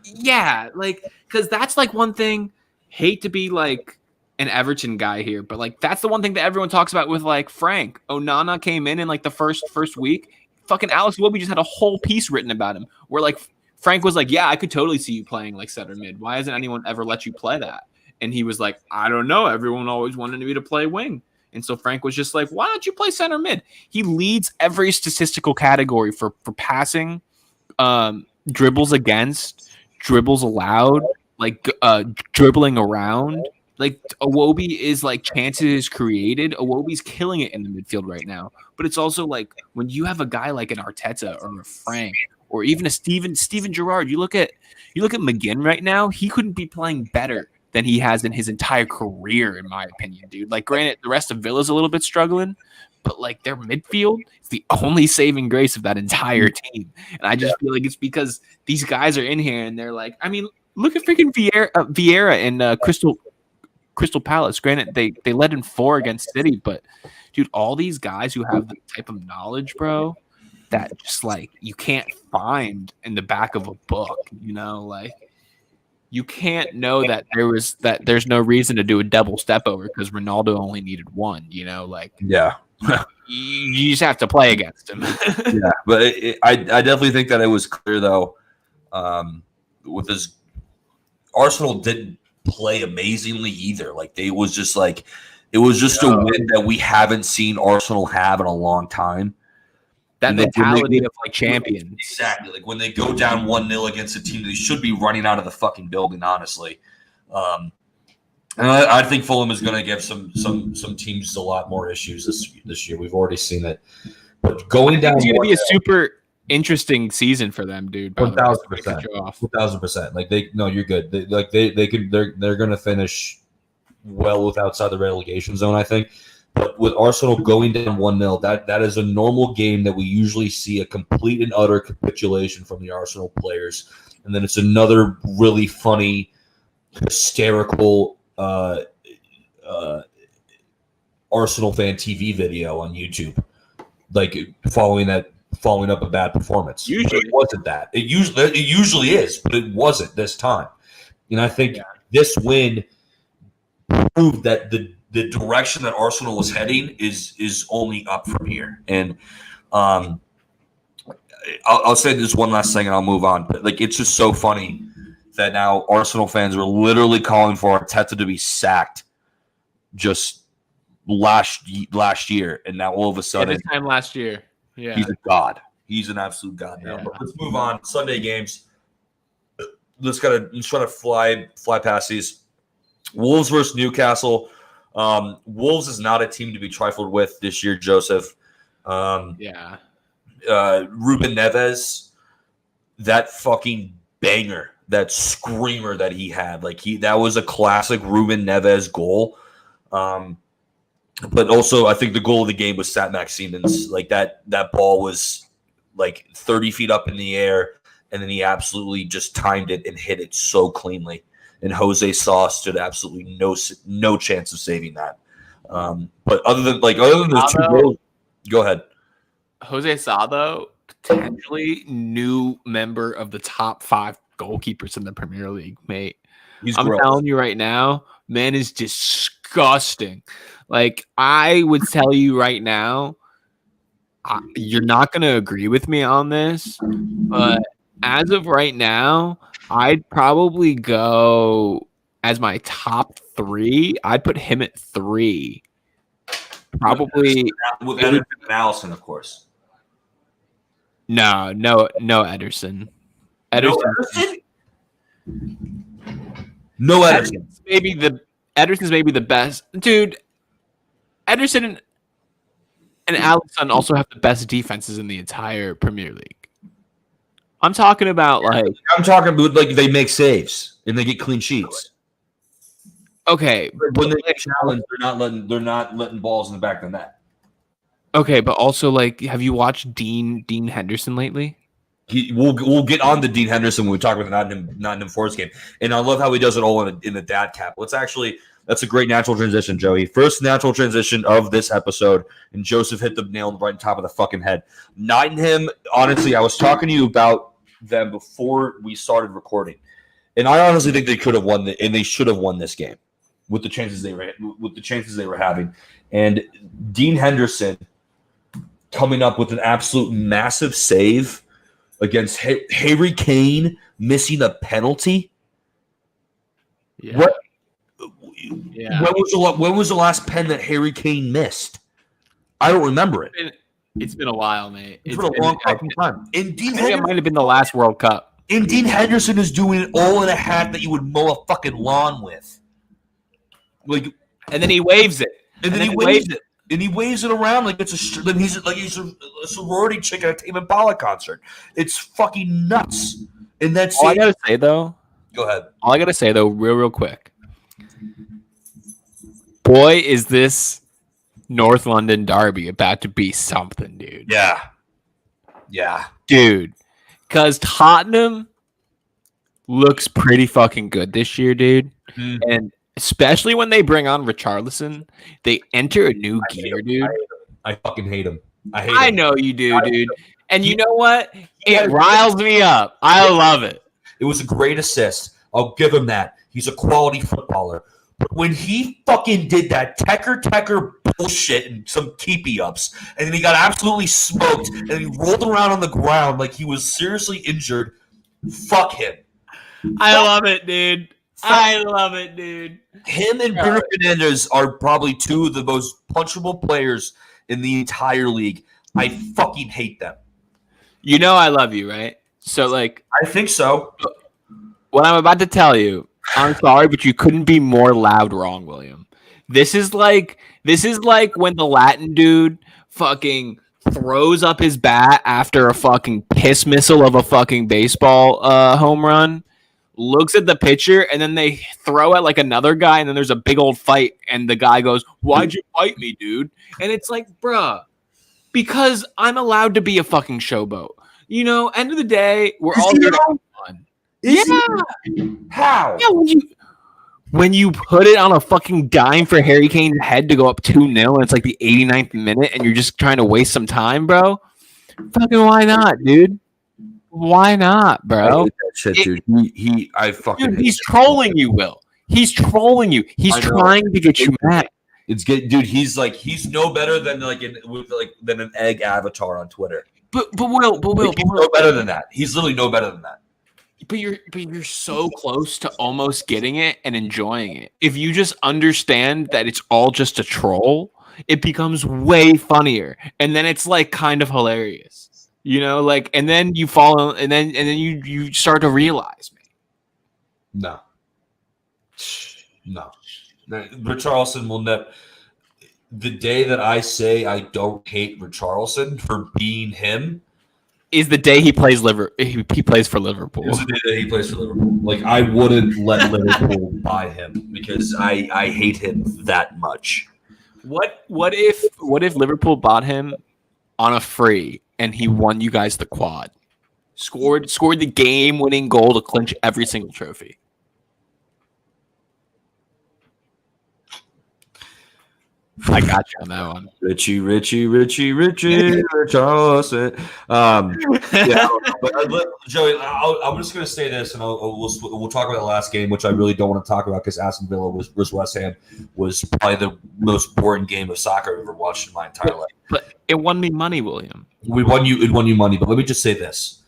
Yeah, like, because that's like one thing. Hate to be like an Everton guy here, but like that's the one thing that everyone talks about with like Frank. Onana came in like the first week. Fucking Alex Iwobi just had a whole piece written about him where like Frank was like, yeah, I could totally see you playing like center mid. Why hasn't anyone ever let you play that? And he was like, I don't know. Everyone always wanted me to play wing. And so Frank was just like, why don't you play center mid? He leads every statistical category for passing, dribbles against, dribbles allowed, like dribbling around. Like Iwobi is like chances created. Iwobi's killing it in the midfield right now. But it's also like when you have a guy like an Arteta or a Frank or even a Steven Gerrard, you look at McGinn right now, he couldn't be playing better than he has in his entire career, in my opinion, dude. Like, granted, the rest of Villa's a little bit struggling, but like their midfield is the only saving grace of that entire team. And I just feel like it's because these guys are in here and they're like, I mean, look at freaking Vieira and Crystal Palace. Granted, they led in 4 against City, but dude, all these guys who have the type of knowledge, bro, that just like you can't find in the back of a book, like you can't know that there's no reason to do a double step over because Ronaldo only needed one, like Yeah. you just have to play against him. Yeah, but I definitely think that it was clear though, with this Arsenal didn't play amazingly either. Like it was just a win that we haven't seen Arsenal have in a long time. That mentality of like champions. Exactly. Like when they go down 1-0 against a team, they should be running out of the fucking building, honestly. And I think Fulham is going to give some teams a lot more issues this year. We've already seen it. But going down, it's going to be a super interesting season for them, dude. 1,000%. 1,000%. Like you're good. They're going to finish well with outside the relegation zone, I think. But with Arsenal going down 1-0, that is a normal game that we usually see a complete and utter capitulation from the Arsenal players. And then it's another really funny, hysterical Arsenal fan TV video on YouTube, like following up a bad performance. Usually it wasn't that. It usually is, but it wasn't this time. And I think this win proved that the direction that Arsenal was heading is only up from here. And I'll say this one last thing and I'll move on. But like, it's just so funny that now Arsenal fans are literally calling for Arteta to be sacked just last year, and now all of a sudden, this time last year, he's a god. He's an absolute god now. But let's move on. Sunday games. Let's try to fly past these. Wolves versus Newcastle. Wolves is not a team to be trifled with this year, Joseph. Ruben Neves, that fucking banger, that screamer that he had, that was a classic Ruben Neves goal. But also, I think the goal of the game was Saint-Maximin's. Like that ball was like 30 feet up in the air, and then he absolutely just timed it and hit it so cleanly. And Jose Sa stood absolutely no chance of saving that. But other than those two goals, go ahead. Jose Sa, though, potentially new member of the top 5 goalkeepers in the Premier League, mate. I'm telling you right now, man is disgusting. Like, I would tell you right now, you're not going to agree with me on this, but as of right now, I'd probably go as my top 3. I'd put him at 3. Probably with Ederson and Alisson, of course. No, Ederson. No Ederson. Maybe Ederson's maybe the best. Dude, Ederson and Alisson also have the best defenses in the entire Premier League. I'm talking about like they make saves and they get clean sheets. okay, When they get challenged, they're not letting balls in the back of the net. okay, but also like, have you watched Dean Henderson lately? We'll get on to Dean Henderson when we talk about the Nottingham Forest game, and I love how he does it all in the dad cap. That's a great natural transition, Joey. First natural transition of this episode, and Joseph hit the nail right on top of the fucking head. Nottingham, honestly, I was talking to you about them before we started recording, and I honestly think they could have won and they should have won this game with the chances they were having. And Dean Henderson coming up with an absolute massive save against Harry Kane, missing a penalty. Yeah. What? Yeah. When was the last pen that Harry Kane missed? I don't remember it. It's been a while, mate. It's been a long fucking time. And I think it might have been the last World Cup. And Dean Henderson is doing it all in a hat that you would mow a fucking lawn with. And then he waves it. And then he waves it. And he waves it around like he's a sorority chick at a Tame Impala concert. It's fucking nuts. And that's all I gotta say though. Go ahead. All I gotta say though, real quick. Boy, is this North London derby about to be something, dude. Yeah. Dude. Because Tottenham looks pretty fucking good this year, dude. Mm. And especially when they bring on Richarlison, they enter a new gear, dude. I fucking hate him. I know you do, dude. And you know what? It riles me up. I love it. It was a great assist. I'll give him that. He's a quality footballer. But when he fucking did that Tekker bullshit and some keepy ups, and then he got absolutely smoked, and he rolled around on the ground like he was seriously injured, fuck him. I love it, dude. I love it, dude. Him and Bruno Fernandes are probably two of the most punchable players in the entire league. I fucking hate them. You know I love you, right? So, like... I think so. What I'm about to tell you, I'm sorry, but you couldn't be more loud wrong, William. This is like when the Latin dude fucking throws up his bat after a fucking piss missile of a fucking baseball home run, looks at the pitcher, and then they throw at like another guy, and then there's a big old fight, and the guy goes, "Why'd you fight me, dude?" And it's like, bruh, because I'm allowed to be a fucking showboat. You know, end of the day, we're all here to have fun. Yeah. How? Yeah, when you put it on a fucking dime for Harry Kane's head to go up 2-0, and it's like the 89th minute, and you're just trying to waste some time, bro. Fucking why not, dude? Why not, bro? I hate that shit, dude. He's trolling you, Will. He's trolling you. He's trying to get you mad. It's good, dude. He's no better than than an egg avatar on Twitter. But Will, he's no better than that. He's literally no better than that. But you're so close to almost getting it and enjoying it. If you just understand that it's all just a troll, it becomes way funnier, and then it's like kind of hilarious, you know. Like, and then you follow, and then you start to realize, man. No. Richarlison will never. The day that I say I don't hate Richarlison for being him is the day he plays he plays for Liverpool. It's the day that he plays for Liverpool. Like, I wouldn't let Liverpool buy him because I hate him that much. What if Liverpool bought him on a free and he won you guys the quad? Scored the game-winning goal to clinch every single trophy. I got you on that one. Richie, Richarlison. Yeah, but Joey, I'm just going to say this, and we'll talk about the last game, which I really don't want to talk about because Aston Villa was West Ham was probably the most boring game of soccer I've ever watched in my entire life. But it won me money, William. It won you money. But let me just say this: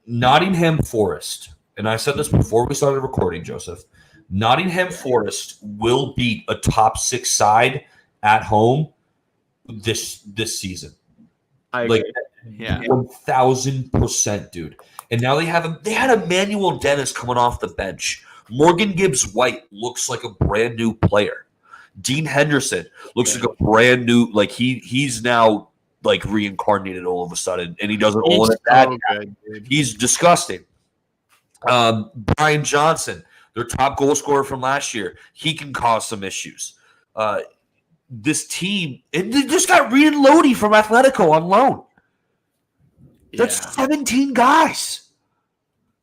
Nottingham Forest, and I said this before we started recording, Joseph. Nottingham Forest will beat a top 6 side at home this season. I agree. 1,000%, dude. And now they had Emmanuel Dennis coming off the bench, Morgan Gibbs White looks like a brand new player. Dean Henderson looks like a brand new, like he's now like reincarnated all of a sudden, and he doesn't all of that. He's disgusting. Brian Johnson, their top goal scorer from last year, he can cause some issues. This team, and they just got Reed and Lodi from Atletico on loan. That's 17 guys.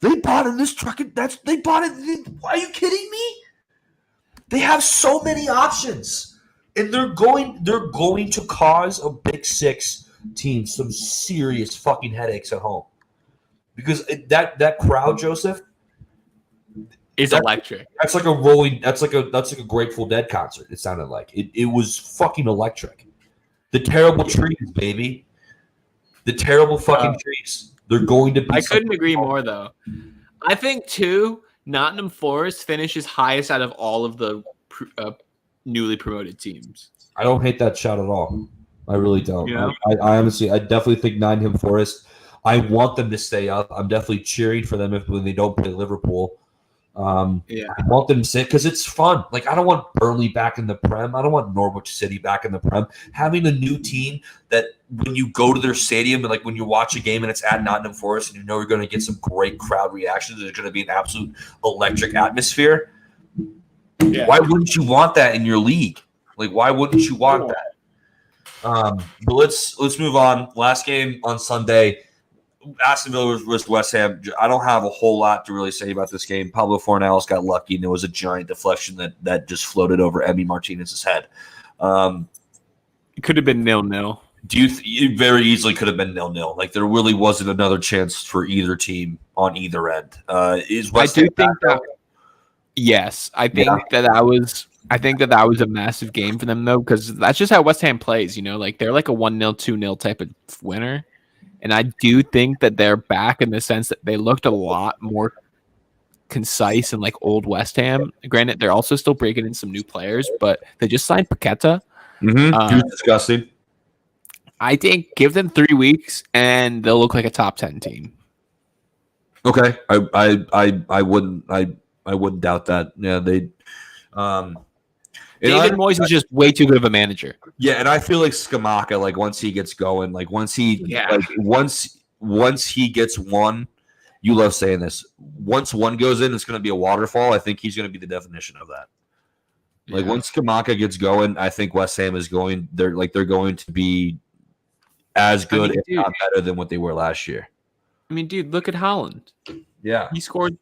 They bought in this truck. They bought it. Are you kidding me? They have so many options, and they're going to cause a Big Six team some serious fucking headaches at home, because that crowd, Joseph, is electric. That's like a rolling. That's like a Grateful Dead concert. It sounded like it was fucking electric. The terrible trees, baby. The terrible fucking trees. They're going to be. I couldn't agree more, though. I think too. Nottingham Forest finishes highest out of all of the newly promoted teams. I don't hate that shout at all. I really don't. You know? I honestly, I definitely think Nottingham Forest. I want them to stay up. I'm definitely cheering for them when they don't play Liverpool. I want them to sit because it's fun. Like, I don't want Burnley back in the Prem. I don't want Norwich City back in the Prem. Having a new team that when you go to their stadium and like when you watch a game and it's at Nottingham Forest and you know you're going to get some great crowd reactions, there's going to be an absolute electric atmosphere. Yeah. Why wouldn't you want that in your league? Like, why wouldn't you want that? But let's move on. Last game on Sunday. Aston Villa versus West Ham. I don't have a whole lot to really say about this game. Pablo Fornals got lucky, and it was a giant deflection that just floated over Emi Martinez's head. It could have been 0-0. It very easily could have been 0-0. Like, there really wasn't another chance for either team on either end. Is West Ham think that? Yes, I think that was. I think that was a massive game for them, though, because that's just how West Ham plays. You know, like they're like a 1-0, 2-0 type of winner. And I do think that they're back in the sense that they looked a lot more concise and like old West Ham. Granted, they're also still breaking in some new players, but they just signed Paqueta. He was disgusting. I think give them 3 weeks and they'll look like a top 10 team. Okay, I wouldn't doubt that. Yeah, they. David Moyes is just way too good of a manager. Yeah, and I feel like Scamacca, like once he gets going, like once he gets one, you love saying this. Once one goes in, it's going to be a waterfall. I think he's going to be the definition of that. Like once Scamacca gets going, I think West Ham is going. They're going to be as good, if not better, than what they were last year. I mean, dude, look at Holland. Yeah, he scored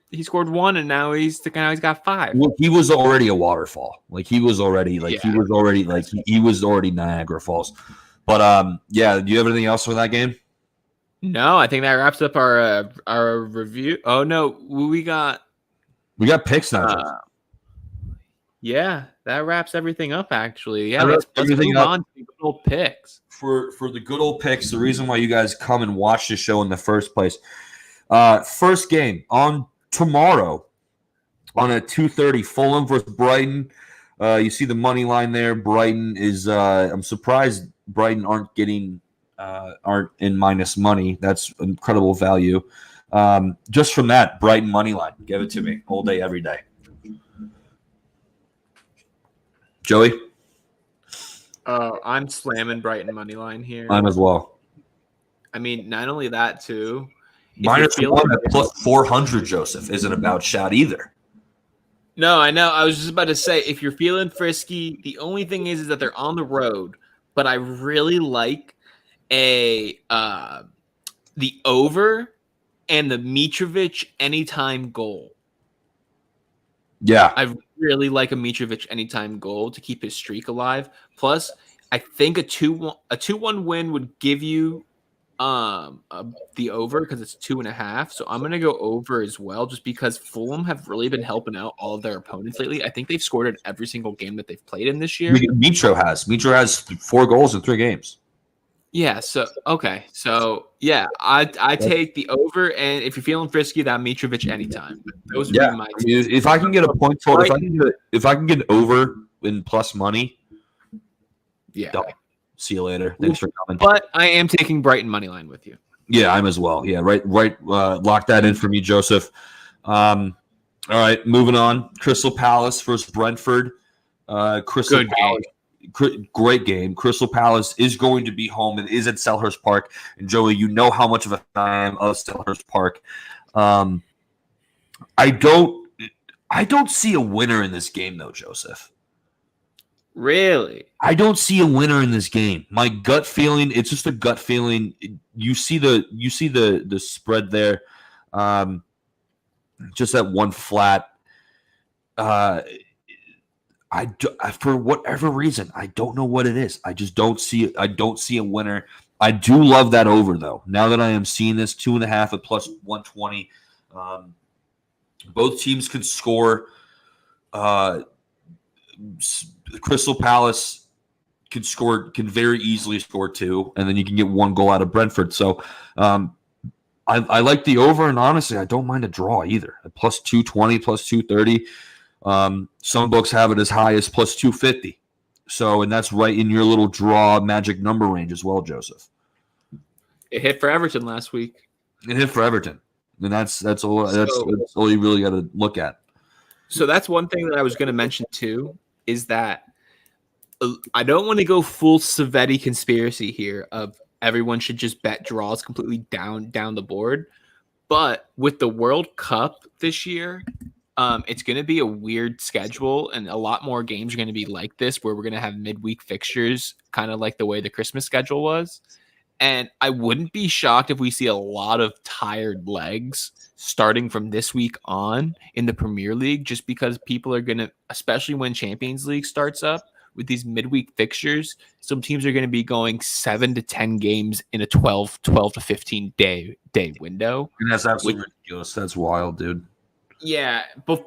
one, and now he's got 5. Well, he was already a waterfall. Like he was already he was already Niagara Falls. But do you have anything else for that game? No, I think that wraps up our review. Oh no, we got picks now. Yeah, that wraps everything up. Actually, yeah, let's move on to the good old picks. For the good old picks, the reason why you guys come and watch the show in the first place. First game on tomorrow on at 2:30, Fulham versus Brighton. You see the money line there. Brighton is. I'm surprised Brighton aren't in minus money. That's incredible value. Just from that, Brighton money line. Give it to me all day, every day. Joey? I'm slamming Brighton money line here. I'm as well. I mean, not only that too. Minus one at plus 400, Joseph, isn't a bad shot either. No, I know. I was just about to say, if you're feeling frisky, the only thing is that they're on the road. But I really like the over and the Mitrovic anytime goal. Yeah. I really like a Mitrovic anytime goal to keep his streak alive. Plus, I think a 2-1 win would give you the over because it's 2.5. So I'm going to go over as well, just because Fulham have really been helping out all of their opponents lately. I think they've scored in every single game that they've played in this year. Mitro has 4 goals in 3 games. Yeah. So okay. So yeah, I take the over, and if you're feeling frisky, that Mitrovic anytime. Those would be my. If I can get a point total, if I can get over in plus money, done. See you later. Thanks for coming. But I am taking Brighton money line with you. Yeah, I'm as well. Yeah, right. Lock that in for me, Joseph. All All right, moving on. Crystal Palace versus Brentford. Crystal Good Palace, great game. Crystal Palace is going to be home. It is at Selhurst Park. And Joey, you know how much of a fan I am of Selhurst Park. I don't see a winner in this game though, Joseph. Really? I don't see a winner in this game. My gut feeling, it's just a gut feeling. You see the spread there. Just at one flat. For whatever reason, I don't know what it is. I just don't see it. I don't see a winner. I do love that over though. Now that I am seeing this 2.5 at plus 120, both teams can score. Crystal Palace can very easily score 2, and then you can get 1 goal out of Brentford. So I like the over, and honestly, I don't mind a draw either. At plus 220, plus 230. Some books have it as high as plus 250. So, and that's right in your little draw magic number range as well, Joseph. It hit for Everton last week. It hit for Everton, and that's all you really got to look at. So that's one thing that I was going to mention too, is that I don't want to go full Savetti conspiracy here of everyone should just bet draws completely down the board. But with the World Cup this year, it's going to be a weird schedule, and a lot more games are going to be like this, where we're going to have midweek fixtures, kind of like the way the Christmas schedule was. And I wouldn't be shocked if we see a lot of tired legs starting from this week on in the Premier League, just because people are going to, especially when Champions League starts up with these midweek fixtures, some teams are going to be going 7 to 10 games in a 12 to 15 day window. And that's absolutely ridiculous. That's wild, dude. Yeah,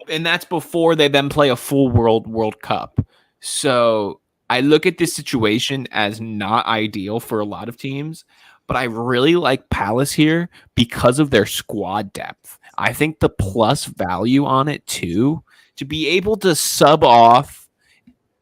and that's before they then play a full World Cup. So I look at this situation as not ideal for a lot of teams, but I really like Palace here because of their squad depth. I think the plus value on it too, to be able to sub off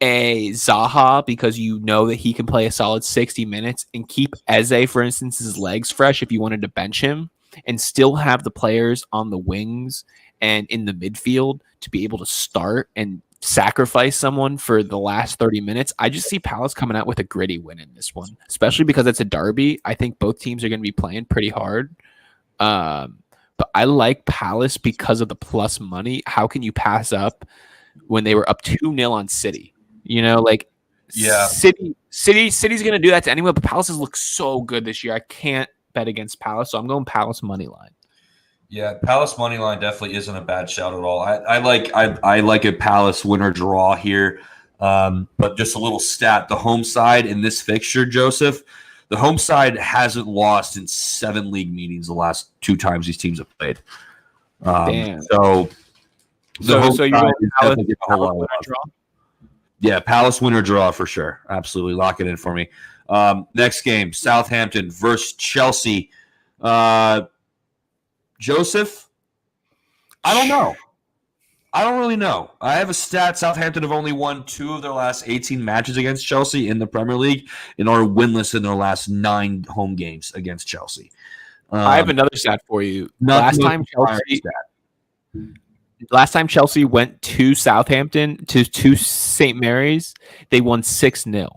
a Zaha because you know that he can play a solid 60 minutes and keep Eze, for instance, his legs fresh if you wanted to bench him, and still have the players on the wings and in the midfield to be able to start and sacrifice someone for the last 30 minutes. I just see Palace coming out with a gritty win in this one, especially because it's a derby. I think both teams are going to be playing pretty hard. But I like Palace because of the plus money. How can you pass up when they were up 2-0 on City? You know, like, Yeah. City's going to do that to anyone, but Palace has looked so good this year. I can't bet against Palace, so I'm going Palace money line. Yeah, Palace money line definitely isn't a bad shout at all. I like a Palace winner draw here. But just a little stat: the home side in this fixture, Joseph, the home side hasn't lost in 7 league meetings the last 2 times these teams have played. Damn. So you're going Palace winner draw? Yeah, Palace winner draw for sure. Absolutely, lock it in for me. Next game: Southampton versus Chelsea. Joseph, I don't know. I don't really know. I have a stat. Southampton have only won 2 of their last 18 matches against Chelsea in the Premier League and are winless in their last 9 home games against Chelsea. I have another stat for you. Last time Chelsea went to Southampton, to St. Mary's, they won 6-0.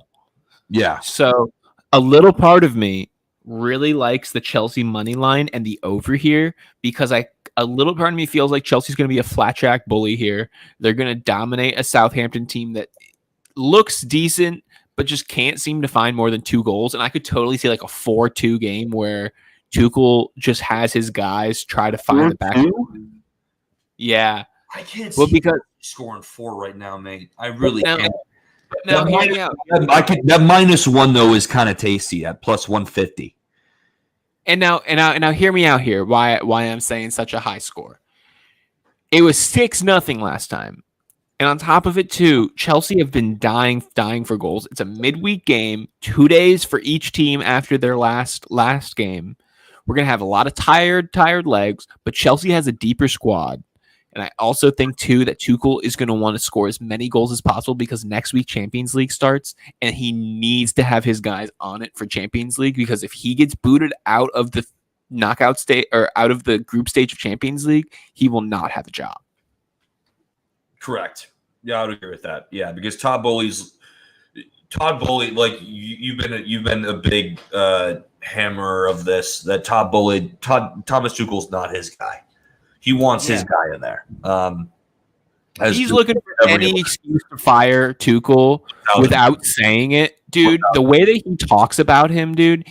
Yeah. So a little part of me really likes the Chelsea money line and the over here, because a little part of me feels like Chelsea's going to be a flat track bully here. They're going to dominate a Southampton team that looks decent, but just can't seem to find more than 2 goals. And I could totally see like a 4-2 game where Tuchel just has his guys try to find the back. Yeah. I can't Well, see because scoring 4 right now, mate. I really Now- can't. Now, That hear me out. that -1 though is kind of tasty at plus 150. And now, hear me out here. Why I'm saying such a high score? It was 6-0 last time, and on top of it too, Chelsea have been dying for goals. It's a midweek game, 2 days for each team after their last game. We're gonna have a lot of tired legs, but Chelsea has a deeper squad. And I also think, too, that Tuchel is going to want to score as many goals as possible because next week Champions League starts, and he needs to have his guys on it for Champions League, because if he gets booted out of the knockout stage or out of the group stage of Champions League, he will not have a job. Correct. Yeah, I would agree with that. Yeah, because Todd Bowley, like you've been a big hammer of this. That Thomas Tuchel's not his guy. He wants his guy in there. He's looking for any excuse to fire Tuchel without saying it, dude. The way that he talks about him, dude,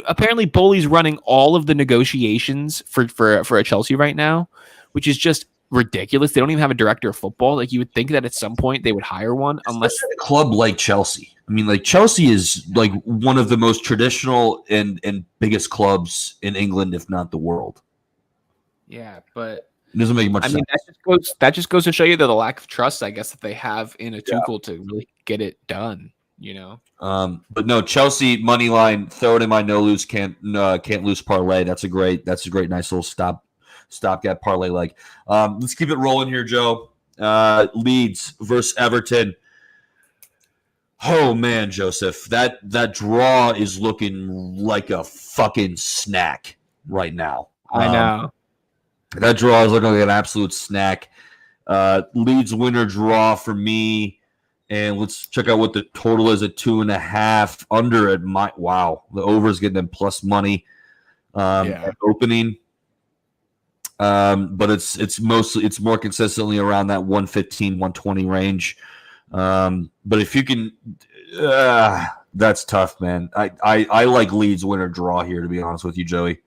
apparently Bowley's running all of the negotiations for a Chelsea right now, which is just ridiculous. They don't even have a director of football. Like, you would think that at some point they would hire one, unless a club like Chelsea. I mean, like, Chelsea is like one of the most traditional and biggest clubs in England, if not the world. Yeah, but it doesn't make much sense. That just goes to show you the lack of trust, I guess, that they have in a Tuchel to really get it done. You know. But no, Chelsea money line. Throw it in my no lose can't lose parlay. That's a great nice little stopgap parlay leg. Let's keep it rolling here, Joe. Leeds versus Everton. Oh man, Joseph, that draw is looking like a fucking snack right now. I know. That draw is looking like an absolute snack. Leeds winner draw for me. And let's check out what the total is at 2.5. Under at the over is getting them plus money at opening. But it's more consistently around that 115, 120 range. But if you can, that's tough, man. I like Leeds winner draw here, to be honest with you, Joey.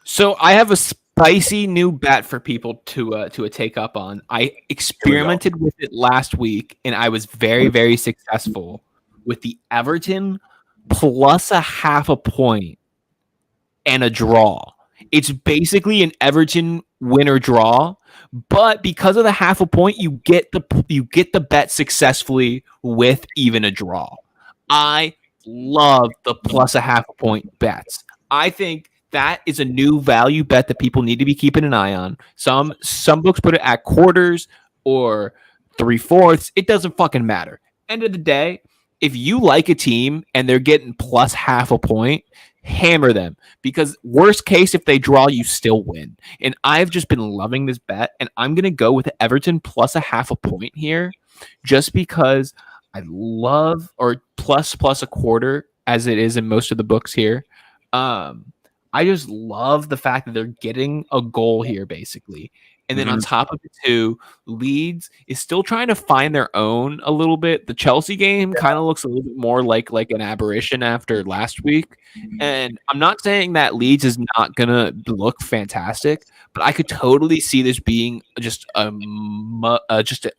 So I have a spicy new bet for people to take up on. I experimented with it last week, and I was very, very successful with the Everton plus 0.5 point and a draw. It's basically an Everton winner draw, but because of the 0.5 point, you get the bet successfully with even a draw. I love the plus 0.5 point bets. I think that is a new value bet that people need to be keeping an eye on. Some books put it at quarters or 3/4. It doesn't fucking matter. End of the day, if you like a team and they're getting plus 0.5 point, hammer them, because worst case, if they draw, you still win. And I've just been loving this bet, and I'm going to go with Everton plus 0.5 point here just because I love, or plus 1/4 as it is in most of the books here. I just love the fact that they're getting a goal here, basically. And then on top of it, too, Leeds is still trying to find their own a little bit. The Chelsea game kind of looks a little bit more like an aberration after last week. And I'm not saying that Leeds is not going to look fantastic, but I could totally see this being just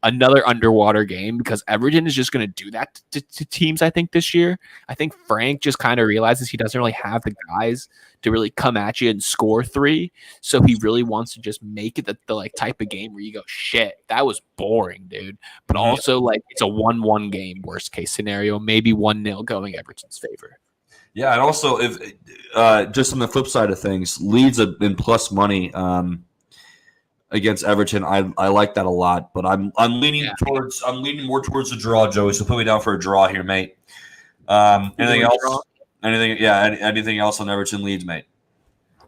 another underwater game, because Everton is just going to do that to teams, I think, this year. I think Frank just kind of realizes he doesn't really have the guys to really come at you and score 3. So he really wants to just make it the like type of game where you go, shit, that was boring, dude. But also, like, it's a 1-1 game, worst case scenario, maybe 1-0 going Everton's favor. Yeah, and also, if just on the flip side of things, Leeds have been plus money against Everton. I like that a lot, but I'm leaning more towards the draw, Joey. So put me down for a draw here, mate. Anything else? Anything else on Everton Leeds, mate?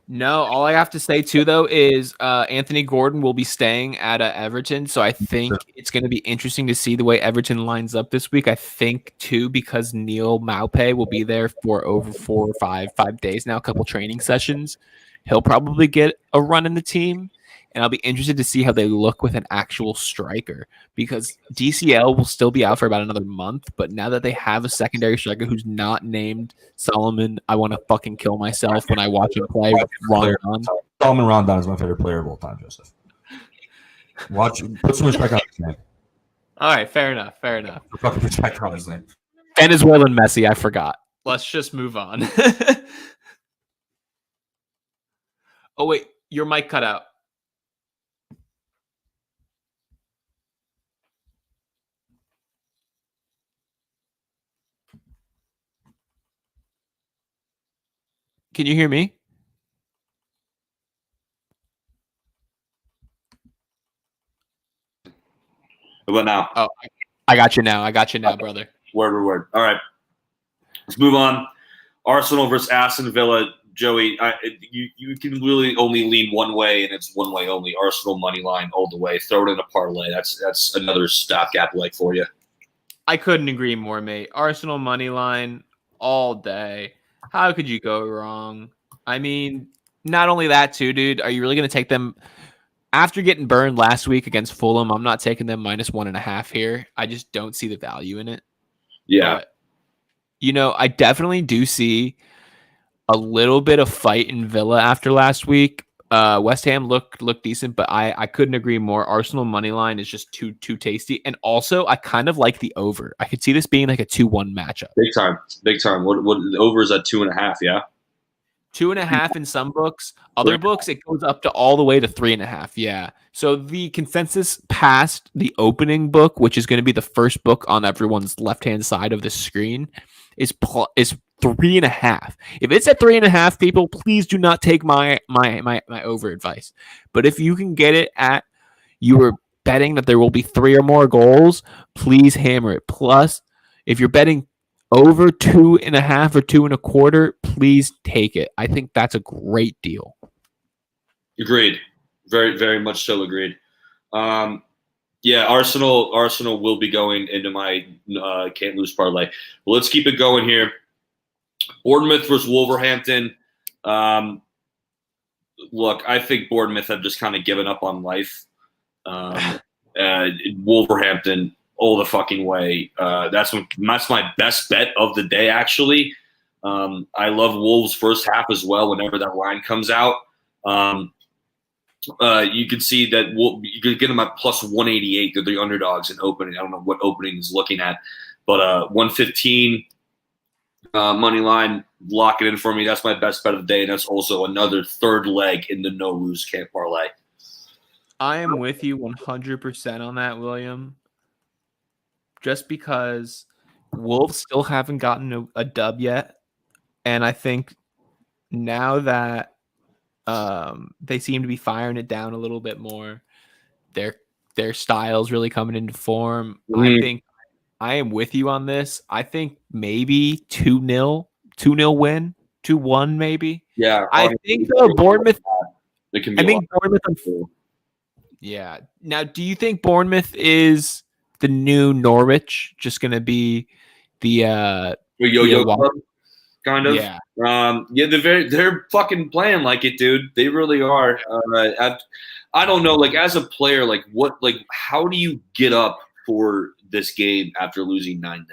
No, all I have to say, too, though, is Anthony Gordon will be staying at Everton. So I think it's going to be interesting to see the way Everton lines up this week. I think, too, because Neil Maupay will be there for over 4 or 5 days now, a couple training sessions. He'll probably get a run in the team. And I'll be interested to see how they look with an actual striker, because DCL will still be out for about another month. But now that they have a secondary striker who's not named Solomon, I want to fucking kill myself when I watch him play with Rondon. Solomon Rondon is my favorite player of all time, Joseph. Put some respect on his name. All right, fair enough. Put fucking respect on his name. Venezuelan Messi, I forgot. Let's just move on. Oh, wait, your mic cut out. Can you hear me? What now? Oh, I got you now, brother. Word. All right. Let's move on. Arsenal versus Aston Villa. Joey, you can really only lean one way, and it's one way only. Arsenal money line all the way. Throw it in a parlay. That's another stopgap leg for you. I couldn't agree more, mate. Arsenal money line all day. How could you go wrong? I mean, not only that, too, dude. Are you really going to take them after getting burned last week against Fulham? I'm not taking them -1.5 here. I just don't see the value in it. Yeah. But, I definitely do see a little bit of fight in Villa after last week. West Ham looked decent, but I couldn't agree more. Arsenal money line is just too tasty, and also I kind of like the over. I could see this being like a 2-1 matchup. Big time. What the over is at 2.5? Yeah, 2.5 in some books. Other books it goes up to all the way to 3.5. Yeah. So the consensus past the opening book, which is going to be the first book on everyone's left hand side of the screen, is 3.5. If it's at 3.5, people, please do not take my over advice. But if you can get it at, you were betting that there will be 3 or more goals, please hammer it. Plus, if you're betting over 2.5 or 2.25, please take it. I think that's a great deal. agreed. Very, very much so agreed. Yeah, Arsenal will be going into my can't lose parlay. Well, let's keep it going here. Bournemouth versus Wolverhampton. Look, I think Bournemouth have just kind of given up on life. Wolverhampton all the fucking way. That's my best bet of the day, actually. I love Wolves first half as well whenever that line comes out. You can see that you could get them at plus 188. They're the underdogs in opening. I don't know what opening is looking at, but 115 money line, lock it in for me. That's my best bet of the day, and that's also another third leg in the no lose can't parlay. I am with you 100% on that, William. Just because Wolves still haven't gotten a dub yet, and I think now that they seem to be firing it down a little bit more, their style's really coming into form. I think I am with you on this. I think maybe 2-0 win, 2-1 maybe. Yeah, I think Bournemouth. It can be I think Bournemouth. Yeah. Now, do you think Bournemouth is the new Norwich? Just going to be the yo-yo club, kind of. Yeah. They're fucking playing like it, dude. They really are. I don't know, like as a player, how do you get up for this game after losing 9-0?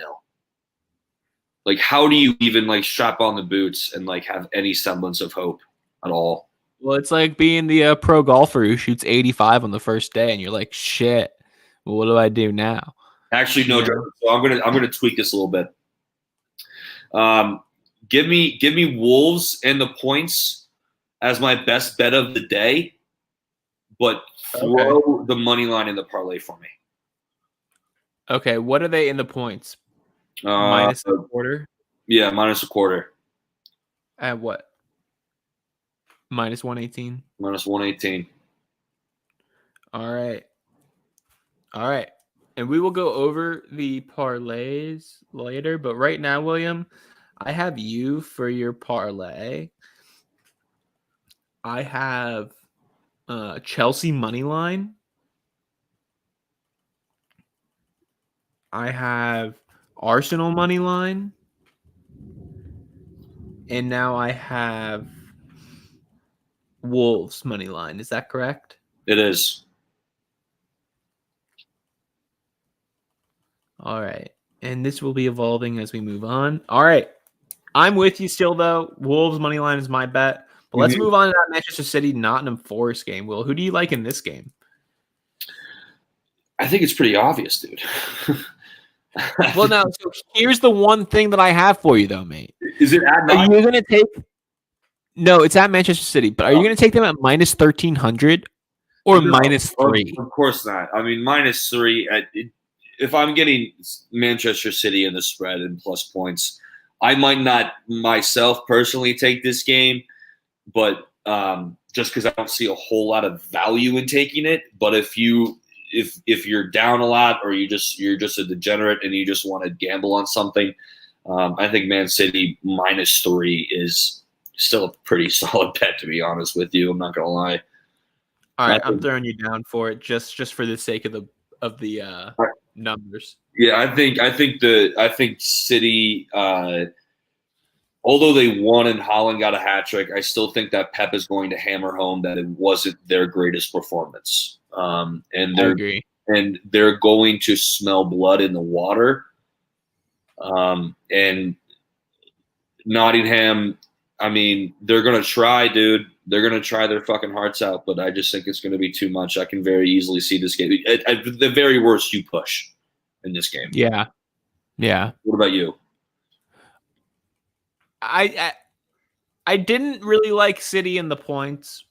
Like, how do you even strap on the boots and have any semblance of hope at all? Well, it's like being the pro golfer who shoots 85 on the first day, and you're like, shit. Well, what do I do now? Actually, no, Joe. So I'm gonna tweak this a little bit. Give me Wolves and the points as my best bet of the day, but throw the money line in the parlay for me. Okay, what are they in the points? -1/4? Yeah, -1/4. At what? -118? -118. All right. And we will go over the parlays later, but right now, William, I have you for your parlay. I have Chelsea money line. I have Arsenal money line. And now I have Wolves money line. Is that correct? It is. All right. And this will be evolving as we move on. All right. I'm with you still, though. Wolves money line is my bet. But let's move on to that Manchester City Nottingham Forest game. Will, who do you like in this game? I think it's pretty obvious, dude. Well, now, so here's the one thing that I have for you, though, mate. Is it at Are you going to take? No, it's at Manchester City. But are you going to take them at -1,300 or -3? Of course not. I mean, -3. If I'm getting Manchester City in the spread and plus points, I might not myself personally take this game, but just because I don't see a whole lot of value in taking it. But if you're down a lot or you're just a degenerate and you just want to gamble on something, I think Man City -3 is still a pretty solid bet, to be honest with you. I'm not gonna lie. All right, I I'm think- throwing you down for it just for the sake of the numbers. Yeah, I think City. Although they won and Holland got a hat trick, I still think that Pep is going to hammer home that it wasn't their greatest performance. And I they're agree. going to smell blood in the water. And Nottingham, I mean, they're going to try, dude. They're going to try their fucking hearts out, but I just think it's going to be too much. I can very easily see this game. At the very worst, you push in this game. Yeah. What about you? I didn't really like City in the points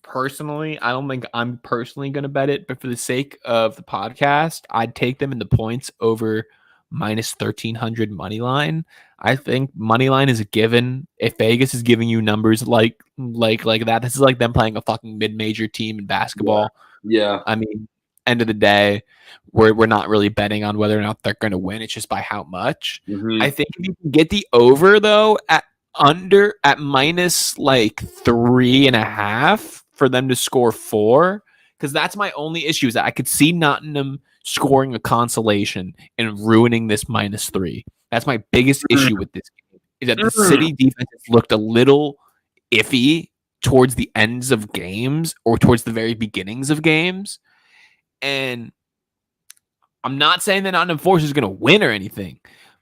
personally. I don't think I'm personally going to bet it, but for the sake of the podcast, I'd take them in the points over minus 1,300 money line. I think money line is a given. If Vegas is giving you numbers like that, this is like them playing a fucking mid-major team in basketball. Yeah. I mean, end of the day, we're not really betting on whether or not they're going to win. It's just by how much. Mhm. I think if you can get the over though at minus like 3.5 for them to score 4, because that's my only issue is that I could see Nottingham scoring a consolation and ruining this minus 3. That's my biggest issue with this game is that the City defense has looked a little iffy towards the ends of games or towards the very beginnings of games. And I'm not saying that Nottingham Forest is going to win or anything,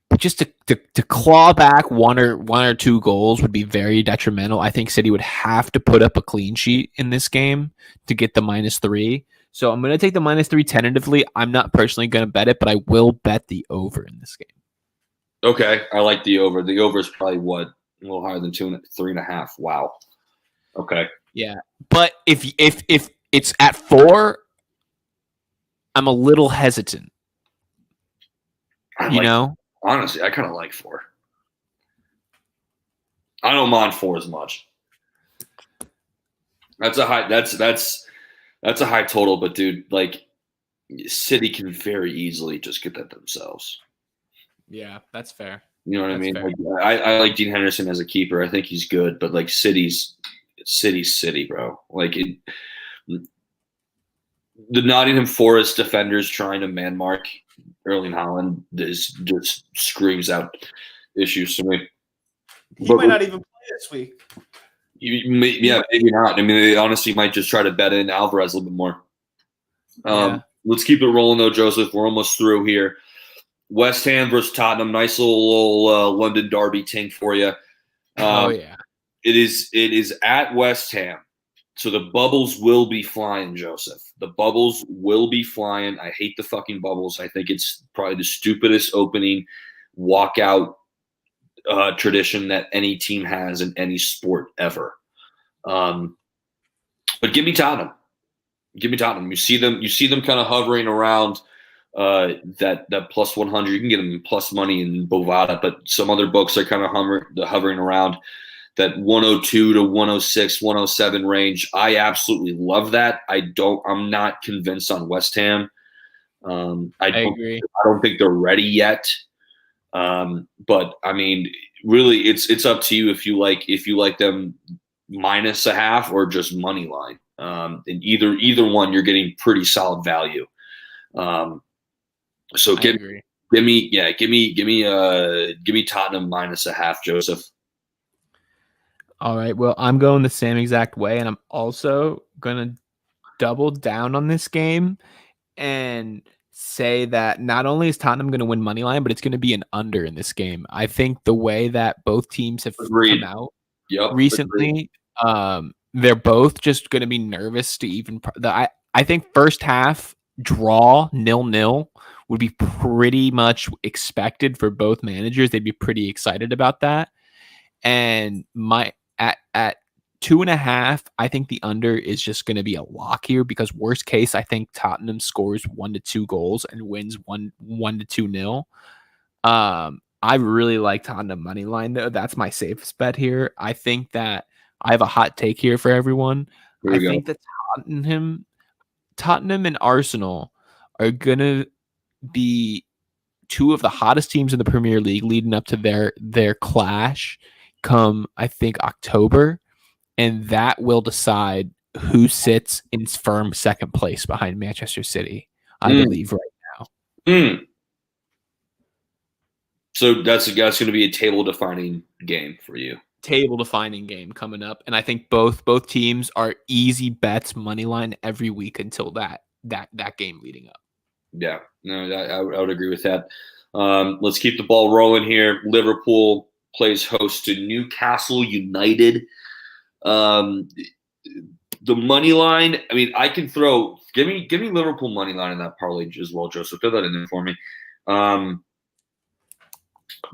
but just to claw back one or two goals would be very detrimental. I think City would have to put up a clean sheet in this game to get the minus 3. So I'm going to take the minus 3 tentatively. I'm not personally going to bet it, but I will bet the over in this game. Okay, I like the over. The over is probably a little higher than 3.5. Wow. Okay. Yeah, but if it's at 4, I'm a little hesitant. Honestly, I kind of like 4. I don't mind 4 as much. That's a high. That's a high total, but dude, like City can very easily just get that themselves. Yeah, that's fair. You know what I mean? Fair. Like, I like Dean Henderson as a keeper. I think he's good, but like City's City, bro. Like the Nottingham Forest defenders trying to man mark Erling Haaland just screams out issues to me. He might not even play this week. Maybe not. I mean, they honestly might just try to bet in Alvarez a little bit more. Let's keep it rolling, though, Joseph. We're almost through here. West Ham versus Tottenham. Nice little London derby tank for you. Yeah. It is at West Ham. So the bubbles will be flying, Joseph. The bubbles will be flying. I hate the fucking bubbles. I think it's probably the stupidest opening walkout tradition that any team has in any sport ever. But give me Tottenham. Give me Tottenham. You see them kind of hovering around that plus 100. You can get them plus money in Bovada, but some other books are kind of hovering around that 102 to 106, 107 range. I absolutely love that. I'm not convinced on West Ham. I agree. I don't think they're ready yet. But I mean, really, it's up to you if you like them minus a half or just money line. And either one, you're getting pretty solid value. So give me Tottenham minus a half, Joseph. All right. Well, I'm going the same exact way, and I'm also going to double down on this game and say that not only is Tottenham going to win money line, but it's going to be an under in this game. I think the way that both teams have come out recently, they're both just going to be nervous to even. I think first half draw 0-0 would be pretty much expected for both managers. They'd be pretty excited about that. And at 2.5, I think the under is just going to be a lock here because worst case, I think Tottenham scores 1 to 2 goals and wins 1 to 2-0. I really like Tottenham money line though. That's my safest bet here. I think that I have a hot take here for everyone. I think that Tottenham and Arsenal are going to be two of the hottest teams in the Premier League leading up to their clash come, I think, October, and that will decide who sits in firm second place behind Manchester City, I believe, right now. Hmm. So that's going to be a table-defining game for you. Table-defining game coming up, and I think both teams are easy bets money line every week until that game leading up. Yeah, no, I would agree with that. Let's keep the ball rolling here. Liverpool plays host to Newcastle United. The money line. I mean, I can throw. Give me Liverpool money line in that parlay as well, Joseph. Throw that in there for me.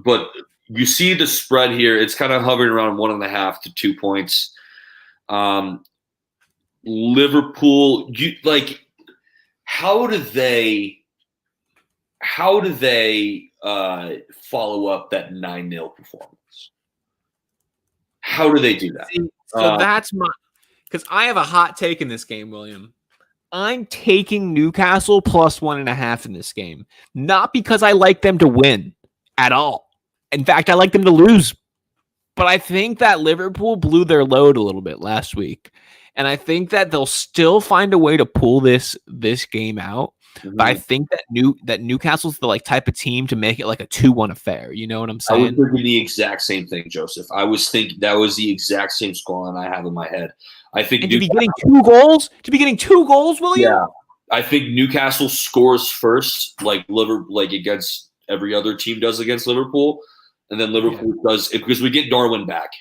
But you see the spread here. It's kind of hovering around 1.5 to 2 points. Liverpool, how do they follow up that 9-0 performance? How do they do that? So that's because I have a hot take in this game, William. I'm taking Newcastle plus 1.5 in this game, not because I like them to win at all. In fact, I like them to lose. But I think that Liverpool blew their load a little bit last week. And I think that they'll still find a way to pull this game out. Mm-hmm. But I think that Newcastle's the type of team to make it like a 2-1 affair. You know what I'm saying? I was thinking the exact same thing, Joseph. I was thinking that was the exact same scoreline I have in my head. I think to be getting 2 goals, William. Yeah, I think Newcastle scores first, like against every other team does against Liverpool, and then Liverpool does it because we get Darwin back.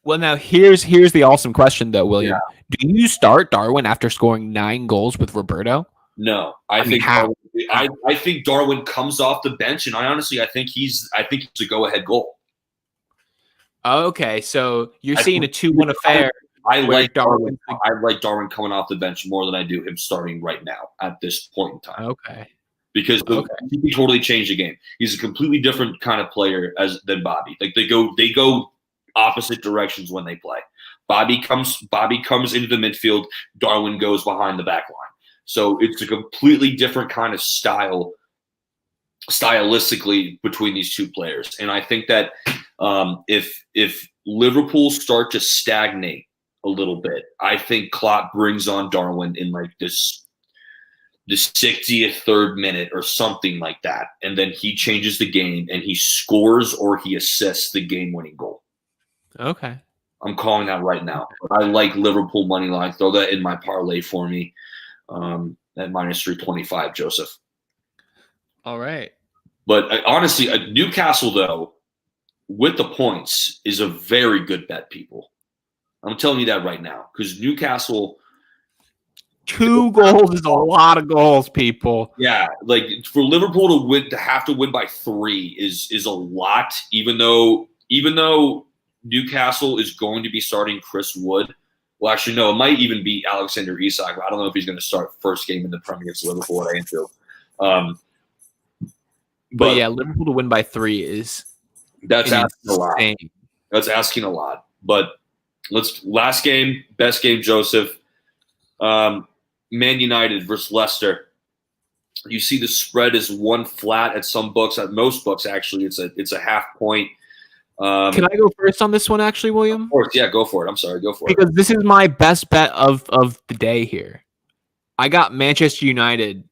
Well, now here's the awesome question, though, William. Yeah. Do you start Darwin after scoring 9 goals with Roberto? No, I think Darwin comes off the bench, and I think he's a go-ahead goal. Okay, so you're seeing a 2-1 affair. I like Darwin coming off the bench more than I do him starting right now at this point in time. Okay, because he can totally change the game. He's a completely different kind of player than Bobby. Like they go opposite directions when they play. Bobby comes into the midfield. Darwin goes behind the back line. So it's a completely different kind of stylistically between these two players. And I think that if Liverpool start to stagnate a little bit, I think Klopp brings on Darwin in like the 63rd minute or something like that. And then he changes the game and he scores or he assists the game-winning goal. Okay. I'm calling that right now. I like Liverpool money line. Throw that in my parlay for me at minus 325, Joseph. All right. But honestly, Newcastle, though, with the points is a very good bet, people. I'm telling you that right now because Newcastle. 2 goals is a lot of goals, people. Yeah, like for Liverpool to have to win by 3 is a lot, even though Newcastle is going to be starting Chris Wood. Well, actually, no, it might even be Alexander Isak. I don't know if he's going to start first game in the Premier against Liverpool at Anfield. But yeah, Liverpool to win by 3 is asking a lot. That's asking a lot. But last game, best game, Joseph. Man United versus Leicester. You see the spread is 1 flat at some books. At most books, actually, it's a half point. Can I go first on this one, actually, William? Of course, yeah, go for it. I'm sorry, go for it. Because this is my best bet of the day here. I got Manchester United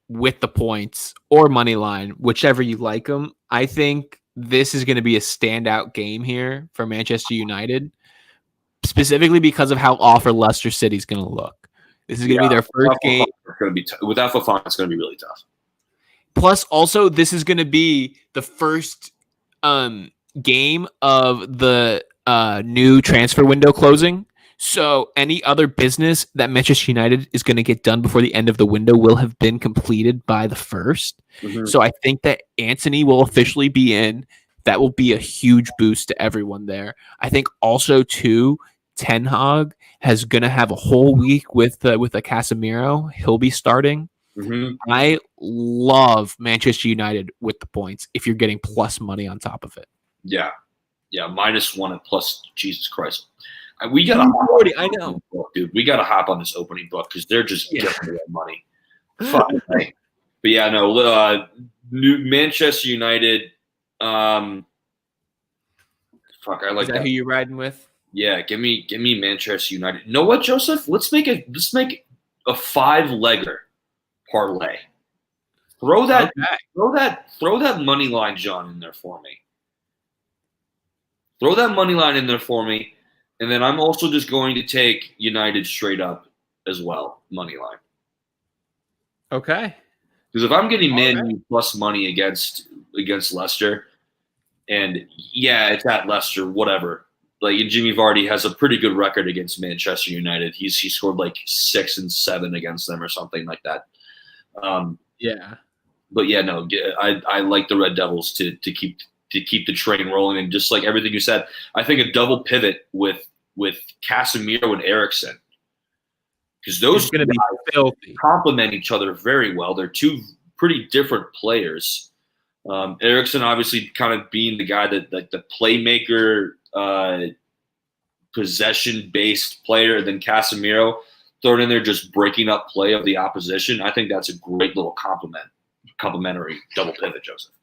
with the points or money line, whichever you like them. I think this is going to be a standout game here for Manchester United, specifically because of how awful Leicester City is going to look. This is going to be their first game. It's going to be without Fofana, it's going to be really tough. Plus, also, this is going to be the first game of the new transfer window closing. So any other business that Manchester United is going to get done before the end of the window will have been completed by the 1st. Mm-hmm. So I think that Antony will officially be in. That will be a huge boost to everyone there. I think also, too, Ten Hag is going to have a whole week with a Casemiro. He'll be starting. Mm-hmm. I love Manchester United with the points if you're getting plus money on top of it. Yeah. -1 and plus. Jesus Christ. We got I know, book, dude. We got to hop on this opening book because they're just giving away money. Fuck. But yeah, no. New Manchester United. Fuck, I like Is that that. who you're riding with? Yeah, give me Manchester United. You know what, Joseph? Let's make a 5-legger parlay. Throw that money line, John, in there for me. Throw that money line in there for me, and then I'm also just going to take United straight up as well, money line. Okay. Because if I'm getting Man All right. U plus money against Leicester, and yeah, it's at Leicester, whatever. Like Jimmy Vardy has a pretty good record against Manchester United. He scored like 6 and 7 against them or something like that. Yeah. But yeah, no, I like the Red Devils to keep the train rolling, and just like everything you said, I think a double pivot with Casemiro and Eriksen, because those It's going to be filthy. complement each other very well. They're two pretty different players. Eriksen obviously kind of being the guy that like the playmaker, possession-based player, than Casemiro thrown in there just breaking up play of the opposition. I think that's a great little complementary double pivot, Joseph.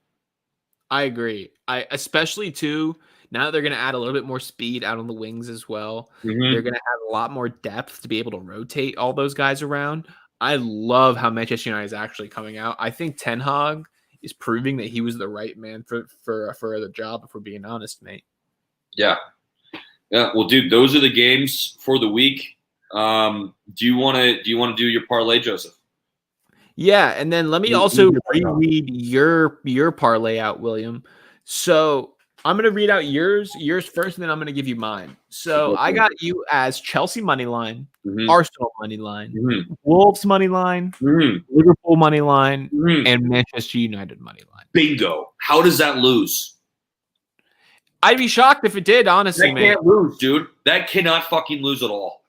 I agree. Especially too, now that they're going to add a little bit more speed out on the wings as well. Mm-hmm. They're going to have a lot more depth to be able to rotate all those guys around. I love how Manchester United is actually coming out. I think Ten Hag is proving that he was the right man for the job, if we're being honest, mate. Yeah. Well, dude, those are the games for the week. Do you want to do your parlay, Joseph? Yeah, and then let me also reread your parlay out, William. So I'm gonna read out yours first, and then I'm gonna give you mine. So I got you as Chelsea money line, Arsenal money line, Wolves money line, Liverpool money line, and Manchester United money line. Bingo. How does that lose? I'd be shocked if it did, honestly, That can't lose, dude. That cannot fucking lose at all.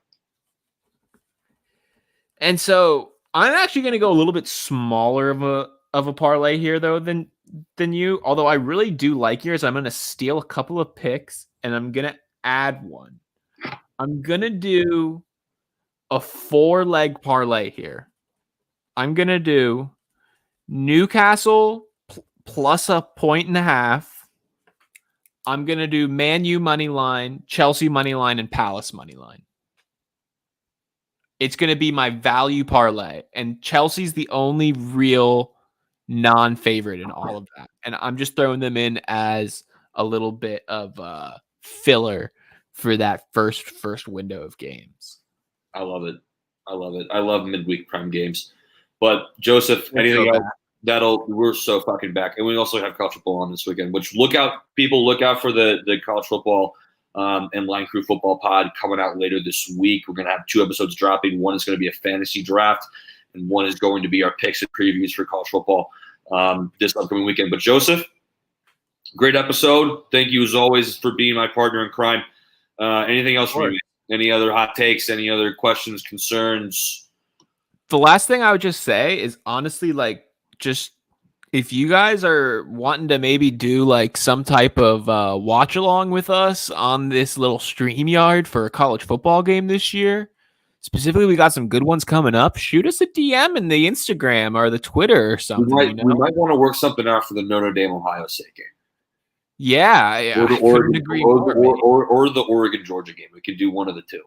And so I'm actually going to go a little bit smaller of a parlay here, though, than you. Although I really do like yours, I'm going to steal a couple of picks and I'm going to add one. I'm going to do a 4-leg parlay here. I'm going to do Newcastle plus 1.5. I'm going to do Man U money line, Chelsea money line, and Palace money line. It's going to be my value parlay, and Chelsea's the only real non-favorite in all of that. And I'm just throwing them in as a little bit of filler for that first window of games. I love it. I love midweek prime games. But Joseph, anything else? We're so fucking back. And we also have college football on this weekend, which look out for the college football and Line Crew Football Pod coming out later this week. We're going to have 2 episodes dropping. One is going to be a fantasy draft, and one is going to be our picks and previews for college football this upcoming weekend. But Joseph, great episode. Thank you as always for being my partner in crime. Anything else from you? Any other hot takes? Any other questions, concerns? The last thing I would just say is honestly, like, just if you guys are wanting to maybe do like some type of watch along with us on this little StreamYard for a college football game this year, specifically, we got some good ones coming up. Shoot us a DM in the Instagram or the Twitter or something. We might want to work something out for the Notre Dame Ohio State game. Yeah, or the Oregon Georgia game. We could do one of the two,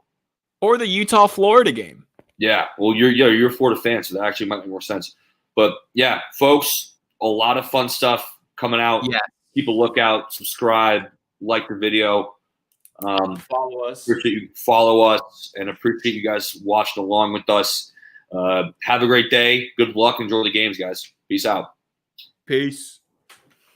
or the Utah Florida game. Yeah, well, you're a Florida fan, so that actually might make more sense. But yeah, folks, a lot of fun stuff coming out. Yeah, keep a lookout, subscribe, like the video. Follow us. Follow us, and appreciate you guys watching along with us. Have a great day. Good luck. Enjoy the games, guys. Peace out. Peace.